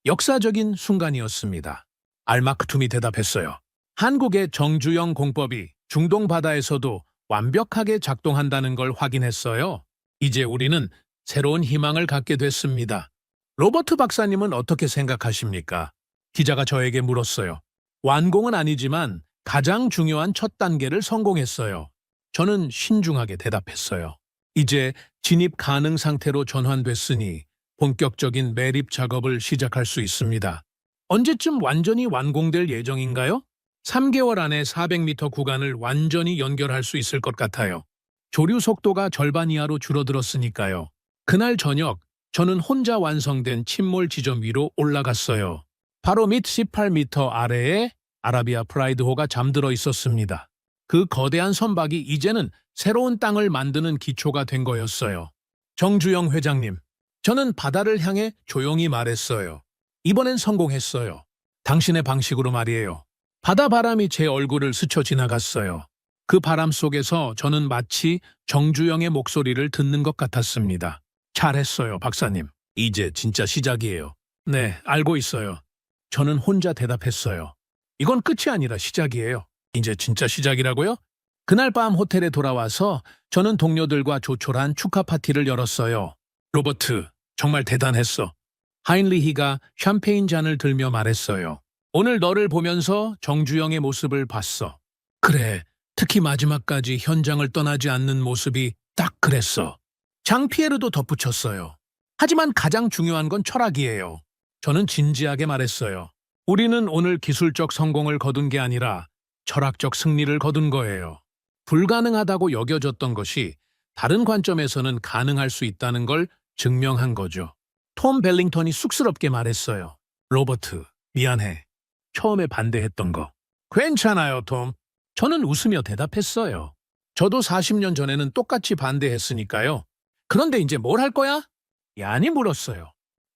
역사적인 순간이었습니다. 알마크툼이 대답했어요. 한국의 정주영 공법이 중동 바다에서도 완벽하게 작동한다는 걸 확인했어요. 이제 우리는 새로운 희망을 갖게 됐습니다. 로버트 박사님은 어떻게 생각하십니까? 기자가 저에게 물었어요. 완공은 아니지만 가장 중요한 첫 단계를 성공했어요. 저는 신중하게 대답했어요. 이제 진입 가능 상태로 전환됐으니 본격적인 매립 작업을 시작할 수 있습니다. 언제쯤 완전히 완공될 예정인가요? 3개월 안에 400m 구간을 완전히 연결할 수 있을 것 같아요. 조류 속도가 절반 이하로 줄어들었으니까요. 그날 저녁, 저는 혼자 완성된 침몰 지점 위로 올라갔어요. 바로 밑 18m 아래에 아라비아 프라이드호가 잠들어 있었습니다. 그 거대한 선박이 이제는 새로운 땅을 만드는 기초가 된 거였어요. 정주영 회장님, 저는 바다를 향해 조용히 말했어요. 이번엔 성공했어요. 당신의 방식으로 말이에요. 바다 바람이 제 얼굴을 스쳐 지나갔어요. 그 바람 속에서 저는 마치 정주영의 목소리를 듣는 것 같았습니다. 잘했어요, 박사님. 이제 진짜 시작이에요. 네, 알고 있어요. 저는 혼자 대답했어요. 이건 끝이 아니라 시작이에요. 이제 진짜 시작이라고요? 그날 밤 호텔에 돌아와서 저는 동료들과 조촐한 축하 파티를 열었어요. 로버트, 정말 대단했어. 하인리히가 샴페인 잔을 들며 말했어요. 오늘 너를 보면서 정주영의 모습을 봤어. 그래, 특히 마지막까지 현장을 떠나지 않는 모습이 딱 그랬어. 장피에르도 덧붙였어요. 하지만 가장 중요한 건 철학이에요. 저는 진지하게 말했어요. 우리는 오늘 기술적 성공을 거둔 게 아니라 철학적 승리를 거둔 거예요. 불가능하다고 여겨졌던 것이 다른 관점에서는 가능할 수 있다는 걸 증명한 거죠. 톰 벨링턴이 쑥스럽게 말했어요. 로버트, 미안해. 처음에 반대했던 거. 괜찮아요, 톰. 저는 웃으며 대답했어요. 저도 40년 전에는 똑같이 반대했으니까요. 그런데 이제 뭘 할 거야? 야니 물었어요.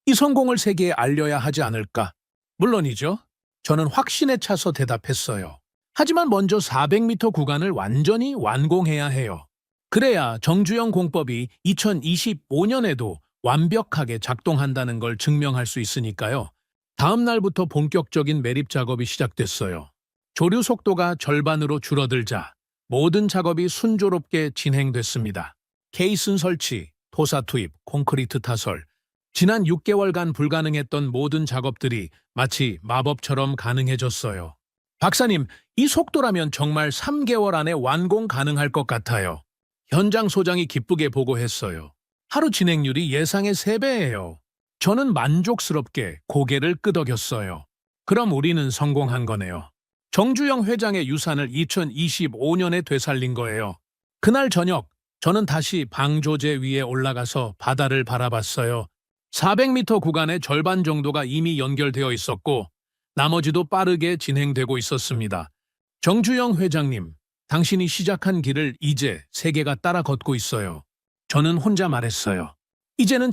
이 성공을 세계에 알려야 하지 않을까? 물론이죠. 저는 확신에 차서 대답했어요. 하지만 먼저 400m 구간을 완전히 완공해야 해요. 그래야 정주영 공법이 2025년에도 완벽하게 작동한다는 걸 증명할 수 있으니까요. 다음 날부터 본격적인 매립 작업이 시작됐어요. 조류 속도가 절반으로 줄어들자 모든 작업이 순조롭게 진행됐습니다. 케이슨 설치, 토사 투입, 콘크리트 타설, 지난 6개월간 불가능했던 모든 작업들이 마치 마법처럼 가능해졌어요. 박사님, 이 속도라면 정말 3개월 안에 완공 가능할 것 같아요. 현장 소장이 기쁘게 보고했어요. 하루 진행률이 예상의 3배예요. 저는 만족스럽게 고개를 끄덕였어요. 그럼 우리는 성공한 거네요. 정주영 회장의 유산을 2025년에 되살린 거예요. 그날 저녁, 저는 다시 방조제 위에 올라가서 바다를 바라봤어요. 400m 구간의 절반 정도가 이미 연결되어 있었고 나머지도 빠르게 진행되고 있었습니다. 정주영 회장님, 당신이 시작한 길을 이제 세계가 따라 걷고 있어요. 저는 혼자 말했어요. 이제는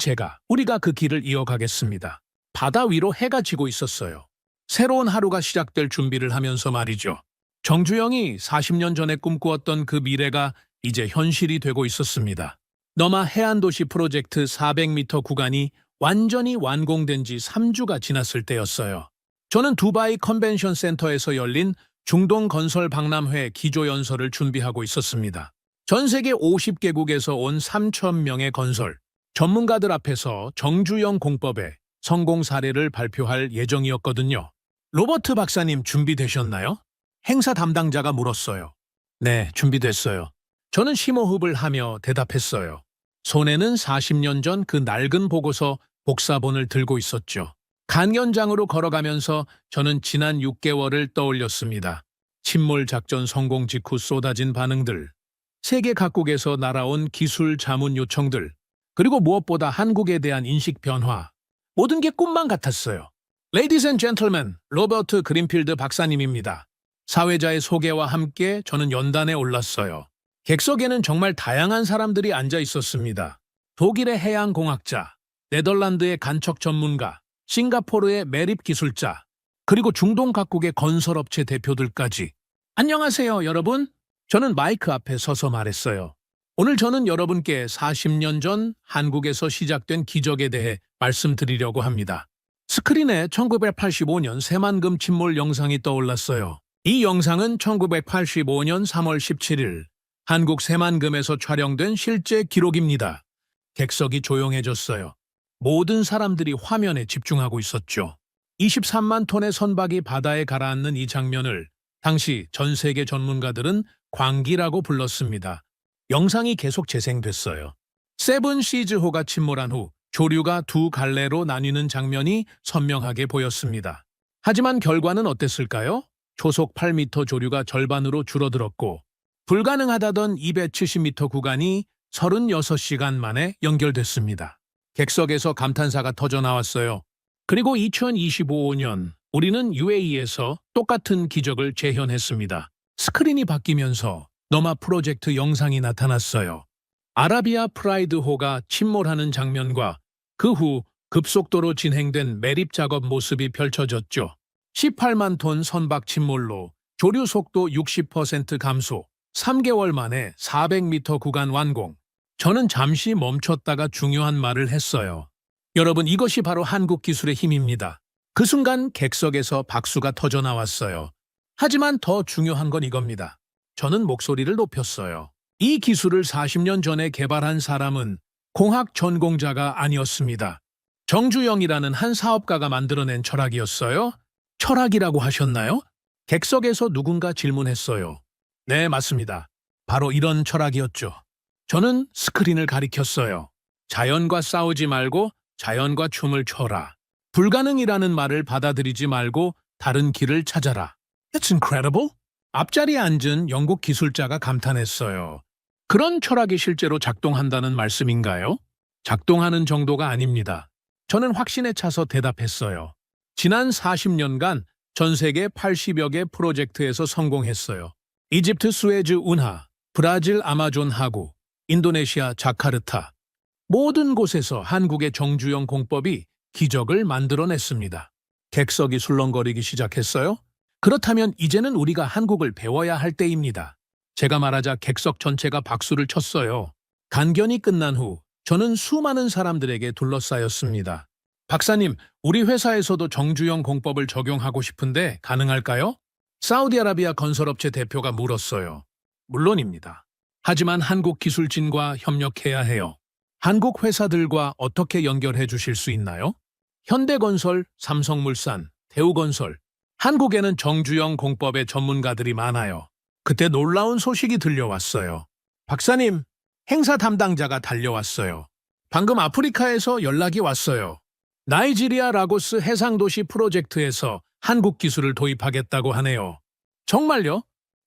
우리가 그 길을 이어가겠습니다. 바다 위로 해가 지고 있었어요. 새로운 하루가 시작될 준비를 하면서 말이죠. 정주영이 40년 전에 꿈꾸었던 그 미래가 이제 현실이 되고 있었습니다. 너마 해안도시 프로젝트 400m 구간이 완전히 완공된 지 3주가 지났을 때였어요. 저는 두바이 컨벤션 센터에서 열린 중동 건설 박람회 기조연설을 준비하고 있었습니다. 전 세계 50개국에서 온 3,000명의 건설 전문가들 앞에서 정주영 공법의 성공 사례를 발표할 예정이었거든요. 로버트 박사님 준비되셨나요? 행사 담당자가 물었어요. 네, 준비됐어요. 저는 심호흡을 하며 대답했어요. 손에는 40년 전 그 낡은 보고서 복사본을 들고 있었죠. 간현장으로 걸어가면서 저는 지난 6개월을 떠올렸습니다. 침몰 작전 성공 직후 쏟아진 반응들, 세계 각국에서 날아온 기술 자문 요청들, 그리고 무엇보다 한국에 대한 인식 변화, 모든 게 꿈만 같았어요. Ladies and gentlemen, 로버트 그린필드 박사님입니다. 사회자의 소개와 함께 저는 연단에 올랐어요. 객석에는 정말 다양한 사람들이 앉아 있었습니다. 독일의 해양공학자, 네덜란드의 간척 전문가, 싱가포르의 매립 기술자, 그리고 중동 각국의 건설업체 대표들까지. 안녕하세요, 여러분. 저는 마이크 앞에 서서 말했어요. 오늘 저는 여러분께 40년 전 한국에서 시작된 기적에 대해 말씀드리려고 합니다. 스크린에 1985년 새만금 침몰 영상이 떠올랐어요. 이 영상은 1985년 3월 17일 한국 새만금에서 촬영된 실제 기록입니다. 객석이 조용해졌어요. 모든 사람들이 화면에 집중하고 있었죠. 23만 톤의 선박이 바다에 가라앉는 이 장면을 당시 전 세계 전문가들은 광기라고 불렀습니다. 영상이 계속 재생됐어요. 세븐 시즈호가 침몰한 후 조류가 두 갈래로 나뉘는 장면이 선명하게 보였습니다. 하지만 결과는 어땠을까요? 초속 8m 조류가 절반으로 줄어들었고 불가능하다던 270m 구간이 36시간 만에 연결됐습니다. 객석에서 감탄사가 터져 나왔어요. 그리고 2025년 우리는 UAE에서 똑같은 기적을 재현했습니다. 스크린이 바뀌면서 너마 프로젝트 영상이 나타났어요. 아라비아 프라이드호가 침몰하는 장면과 그 후 급속도로 진행된 매립 작업 모습이 펼쳐졌죠. 18만 톤 선박 침몰로 조류 속도 60% 감소, 3개월 만에 400m 구간 완공. 저는 잠시 멈췄다가 중요한 말을 했어요. 여러분, 이것이 바로 한국 기술의 힘입니다. 그 순간 객석에서 박수가 터져 나왔어요. 하지만 더 중요한 건 이겁니다. 저는 목소리를 높였어요. 이 기술을 40년 전에 개발한 사람은 공학 전공자가 아니었습니다. 정주영이라는 한 사업가가 만들어낸 철학이었어요. 철학이라고 하셨나요? 객석에서 누군가 질문했어요. 네, 맞습니다. 바로 이런 철학이었죠. 저는 스크린을 가리켰어요. 자연과 싸우지 말고 자연과 춤을 춰라. 불가능이라는 말을 받아들이지 말고 다른 길을 찾아라. That's incredible. 앞자리에 앉은 영국 기술자가 감탄했어요. 그런 철학이 실제로 작동한다는 말씀인가요? 작동하는 정도가 아닙니다. 저는 확신에 차서 대답했어요. 지난 40년간 전 세계 80여 개 프로젝트에서 성공했어요. 이집트 수에즈 운하, 브라질 아마존 하구, 인도네시아 자카르타. 모든 곳에서 한국의 정주영 공법이 기적을 만들어냈습니다. 객석이 술렁거리기 시작했어요. 그렇다면 이제는 우리가 한국을 배워야 할 때입니다. 제가 말하자 객석 전체가 박수를 쳤어요. 간견이 끝난 후 저는 수많은 사람들에게 둘러싸였습니다. 박사님, 우리 회사에서도 정주영 공법을 적용하고 싶은데 가능할까요? 사우디아라비아 건설업체 대표가 물었어요. 물론입니다. 하지만 한국 기술진과 협력해야 해요. 한국 회사들과 어떻게 연결해 주실 수 있나요? 현대건설, 삼성물산, 대우건설. 한국에는 정주영 공법의 전문가들이 많아요. 그때 놀라운 소식이 들려왔어요. 박사님, 행사 담당자가 달려왔어요. 방금 아프리카에서 연락이 왔어요. 나이지리아 라고스 해상도시 프로젝트에서 한국 기술을 도입하겠다고 하네요. 정말요?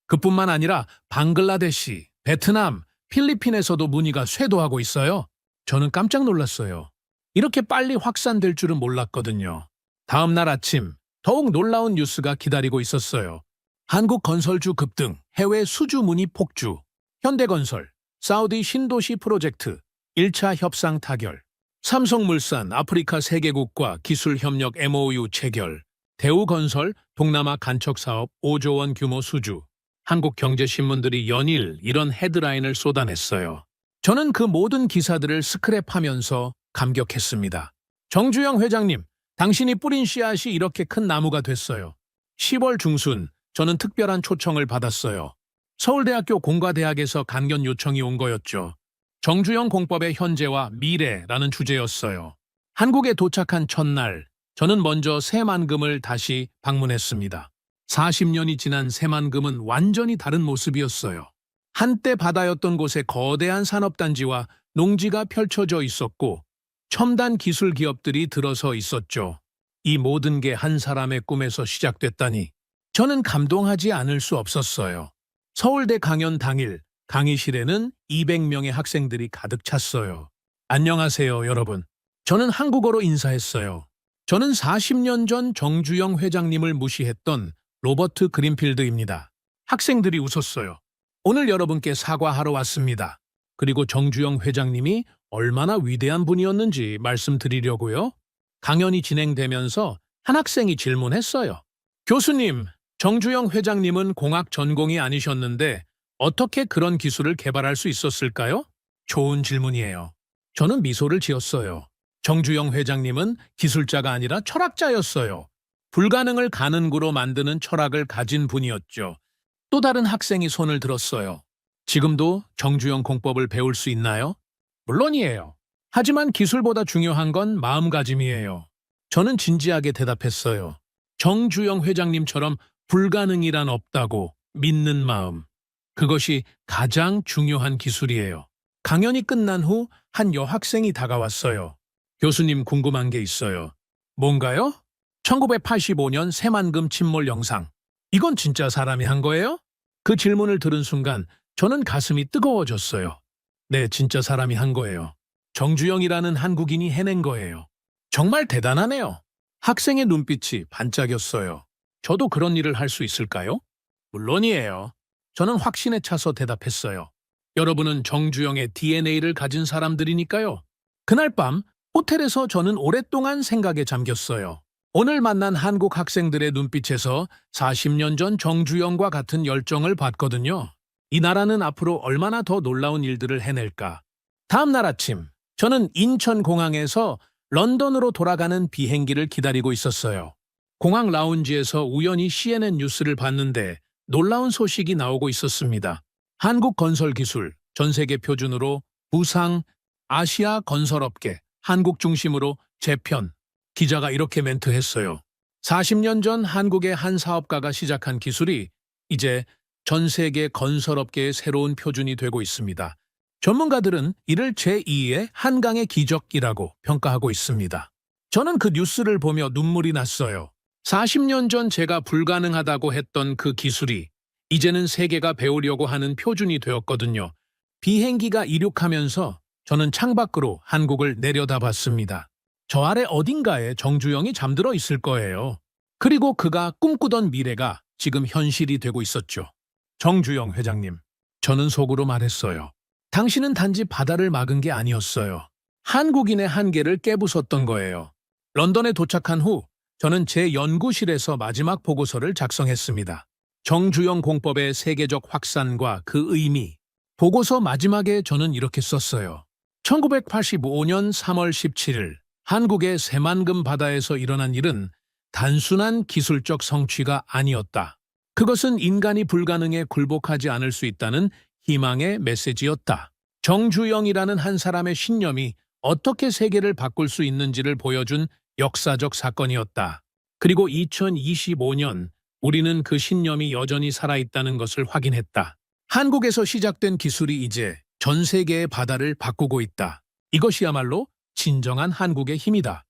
그뿐만 아니라 방글라데시, 베트남, 필리핀에서도 문의가 쇄도하고 있어요. 저는 깜짝 놀랐어요. 이렇게 빨리 확산될 줄은 몰랐거든요. 다음 날 아침, 더욱 놀라운 뉴스가 기다리고 있었어요. 한국 건설주 급등, 해외 수주 문의 폭주, 현대건설, 사우디 신도시 프로젝트, 1차 협상 타결, 삼성물산 아프리카 3개국과 기술협력 MOU 체결, 대우건설 동남아 간척사업 5조 원 규모 수주, 한국경제신문들이 연일 이런 헤드라인을 쏟아냈어요. 저는 그 모든 기사들을 스크랩하면서 감격했습니다. 정주영 회장님, 당신이 뿌린 씨앗이 이렇게 큰 나무가 됐어요. 10월 중순, 저는 특별한 초청을 받았어요. 서울대학교 공과대학에서 간견 요청이 온 거였죠. 정주영 공법의 현재와 미래라는 주제였어요. 한국에 도착한 첫날, 저는 먼저 새만금을 다시 방문했습니다. 40년이 지난 새만금은 완전히 다른 모습이었어요. 한때 바다였던 곳에 거대한 산업단지와 농지가 펼쳐져 있었고 첨단 기술 기업들이 들어서 있었죠. 이 모든 게 한 사람의 꿈에서 시작됐다니 저는 감동하지 않을 수 없었어요. 서울대 강연 당일 강의실에는 200명의 학생들이 가득 찼어요. 안녕하세요, 여러분. 저는 한국어로 인사했어요. 저는 40년 전 정주영 회장님을 무시했던 로버트 그린필드입니다. 학생들이 웃었어요. 오늘 여러분께 사과하러 왔습니다. 그리고 정주영 회장님이 얼마나 위대한 분이었는지 말씀드리려고요. 강연이 진행되면서 한 학생이 질문했어요. 교수님, 정주영 회장님은 공학 전공이 아니셨는데 어떻게 그런 기술을 개발할 수 있었을까요? 좋은 질문이에요. 저는 미소를 지었어요. 정주영 회장님은 기술자가 아니라 철학자였어요. 불가능을 가능구로 만드는 철학을 가진 분이었죠. 또 다른 학생이 손을 들었어요. 지금도 정주영 공법을 배울 수 있나요? 물론이에요. 하지만 기술보다 중요한 건 마음가짐이에요. 저는 진지하게 대답했어요. 정주영 회장님처럼 불가능이란 없다고 믿는 마음. 그것이 가장 중요한 기술이에요. 강연이 끝난 후 한 여학생이 다가왔어요. 교수님, 궁금한 게 있어요. 뭔가요? 1985년 새만금 침몰 영상. 이건 진짜 사람이 한 거예요? 그 질문을 들은 순간 저는 가슴이 뜨거워졌어요. 네, 진짜 사람이 한 거예요. 정주영이라는 한국인이 해낸 거예요. 정말 대단하네요. 학생의 눈빛이 반짝였어요. 저도 그런 일을 할 수 있을까요? 물론이에요. 저는 확신에 차서 대답했어요. 여러분은 정주영의 DNA를 가진 사람들이니까요. 그날 밤 호텔에서 저는 오랫동안 생각에 잠겼어요. 오늘 만난 한국 학생들의 눈빛에서 40년 전 정주영과 같은 열정을 봤거든요. 이 나라는 앞으로 얼마나 더 놀라운 일들을 해낼까. 다음 날 아침, 저는 인천공항에서 런던으로 돌아가는 비행기를 기다리고 있었어요. 공항 라운지에서 우연히 CNN 뉴스를 봤는데 놀라운 소식이 나오고 있었습니다. 한국 건설 기술, 전 세계 표준으로 부상, 아시아 건설업계, 한국 중심으로 재편. 기자가 이렇게 멘트했어요. 40년 전 한국의 한 사업가가 시작한 기술이 이제 전 세계 건설업계의 새로운 표준이 되고 있습니다. 전문가들은 이를 제2의 한강의 기적이라고 평가하고 있습니다. 저는 그 뉴스를 보며 눈물이 났어요. 40년 전 제가 불가능하다고 했던 그 기술이 이제는 세계가 배우려고 하는 표준이 되었거든요. 비행기가 이륙하면서 저는 창밖으로 한국을 내려다봤습니다. 저 아래 어딘가에 정주영이 잠들어 있을 거예요. 그리고 그가 꿈꾸던 미래가 지금 현실이 되고 있었죠. 정주영 회장님, 저는 속으로 말했어요. 당신은 단지 바다를 막은 게 아니었어요. 한국인의 한계를 깨부쉈던 거예요. 런던에 도착한 후 저는 제 연구실에서 마지막 보고서를 작성했습니다. 정주영 공법의 세계적 확산과 그 의미. 보고서 마지막에 저는 이렇게 썼어요. 1985년 3월 17일 한국의 새만금 바다에서 일어난 일은 단순한 기술적 성취가 아니었다. 그것은 인간이 불가능에 굴복하지 않을 수 있다는 희망의 메시지였다. 정주영이라는 한 사람의 신념이 어떻게 세계를 바꿀 수 있는지를 보여준 역사적 사건이었다. 그리고 2025년 우리는 그 신념이 여전히 살아있다는 것을 확인했다. 한국에서 시작된 기술이 이제 전 세계의 바다를 바꾸고 있다. 이것이야말로 진정한 한국의 힘이다.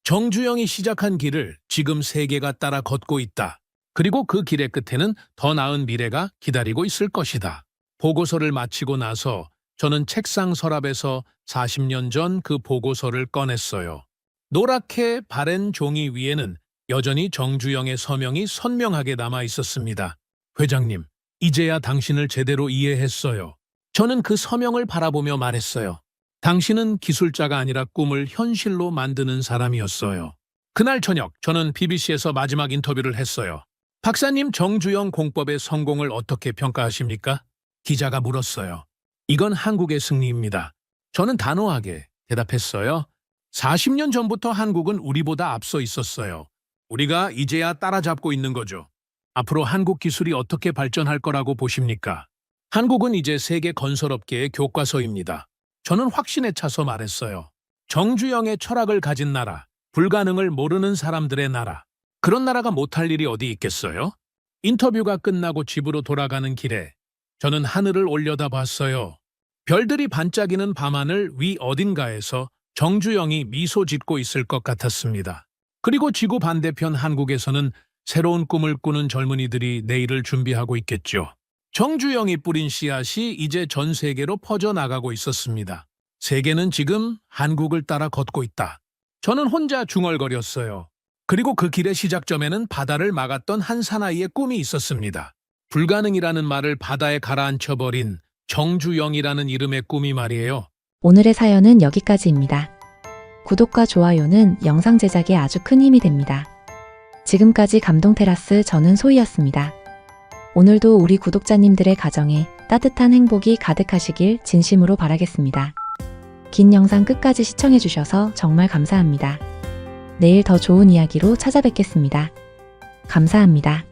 정주영이 시작한 길을 지금 세계가 따라 걷고 있다. 그리고 그 길의 끝에는 더 나은 미래가 기다리고 있을 것이다. 보고서를 마치고 나서 저는 책상 서랍에서 40년 전 그 보고서를 꺼냈어요. 노랗게 바랜 종이 위에는 여전히 정주영의 서명이 선명하게 남아 있었습니다. 회장님, 이제야 당신을 제대로 이해했어요. 저는 그 서명을 바라보며 말했어요. 당신은 기술자가 아니라 꿈을 현실로 만드는 사람이었어요. 그날 저녁 저는 BBC에서 마지막 인터뷰를 했어요. 박사님, 정주영 공법의 성공을 어떻게 평가하십니까? 기자가 물었어요. 이건 한국의 승리입니다. 저는 단호하게 대답했어요. 40년 전부터 한국은 우리보다 앞서 있었어요. 우리가 이제야 따라잡고 있는 거죠. 앞으로 한국 기술이 어떻게 발전할 거라고 보십니까? 한국은 이제 세계 건설업계의 교과서입니다. 저는 확신에 차서 말했어요. 정주영의 철학을 가진 나라, 불가능을 모르는 사람들의 나라. 그런 나라가 못할 일이 어디 있겠어요? 인터뷰가 끝나고 집으로 돌아가는 길에 저는 하늘을 올려다봤어요. 별들이 반짝이는 밤하늘 위 어딘가에서 정주영이 미소 짓고 있을 것 같았습니다. 그리고 지구 반대편 한국에서는 새로운 꿈을 꾸는 젊은이들이 내일을 준비하고 있겠죠. 정주영이 뿌린 씨앗이 이제 전 세계로 퍼져나가고 있었습니다. 세계는 지금 한국을 따라 걷고 있다. 저는 혼자 중얼거렸어요. 그리고 그 길의 시작점에는 바다를 막았던 한 사나이의 꿈이 있었습니다. 불가능이라는 말을 바다에 가라앉혀버린 정주영이라는 이름의 꿈이 말이에요. 오늘의 사연은 여기까지입니다. 구독과 좋아요는 영상 제작에 아주 큰 힘이 됩니다. 지금까지 감동테라스 저는 소희였습니다. 오늘도 우리 구독자님들의 가정에 따뜻한 행복이 가득하시길 진심으로 바라겠습니다. 긴 영상 끝까지 시청해주셔서 정말 감사합니다. 내일 더 좋은 이야기로 찾아뵙겠습니다. 감사합니다.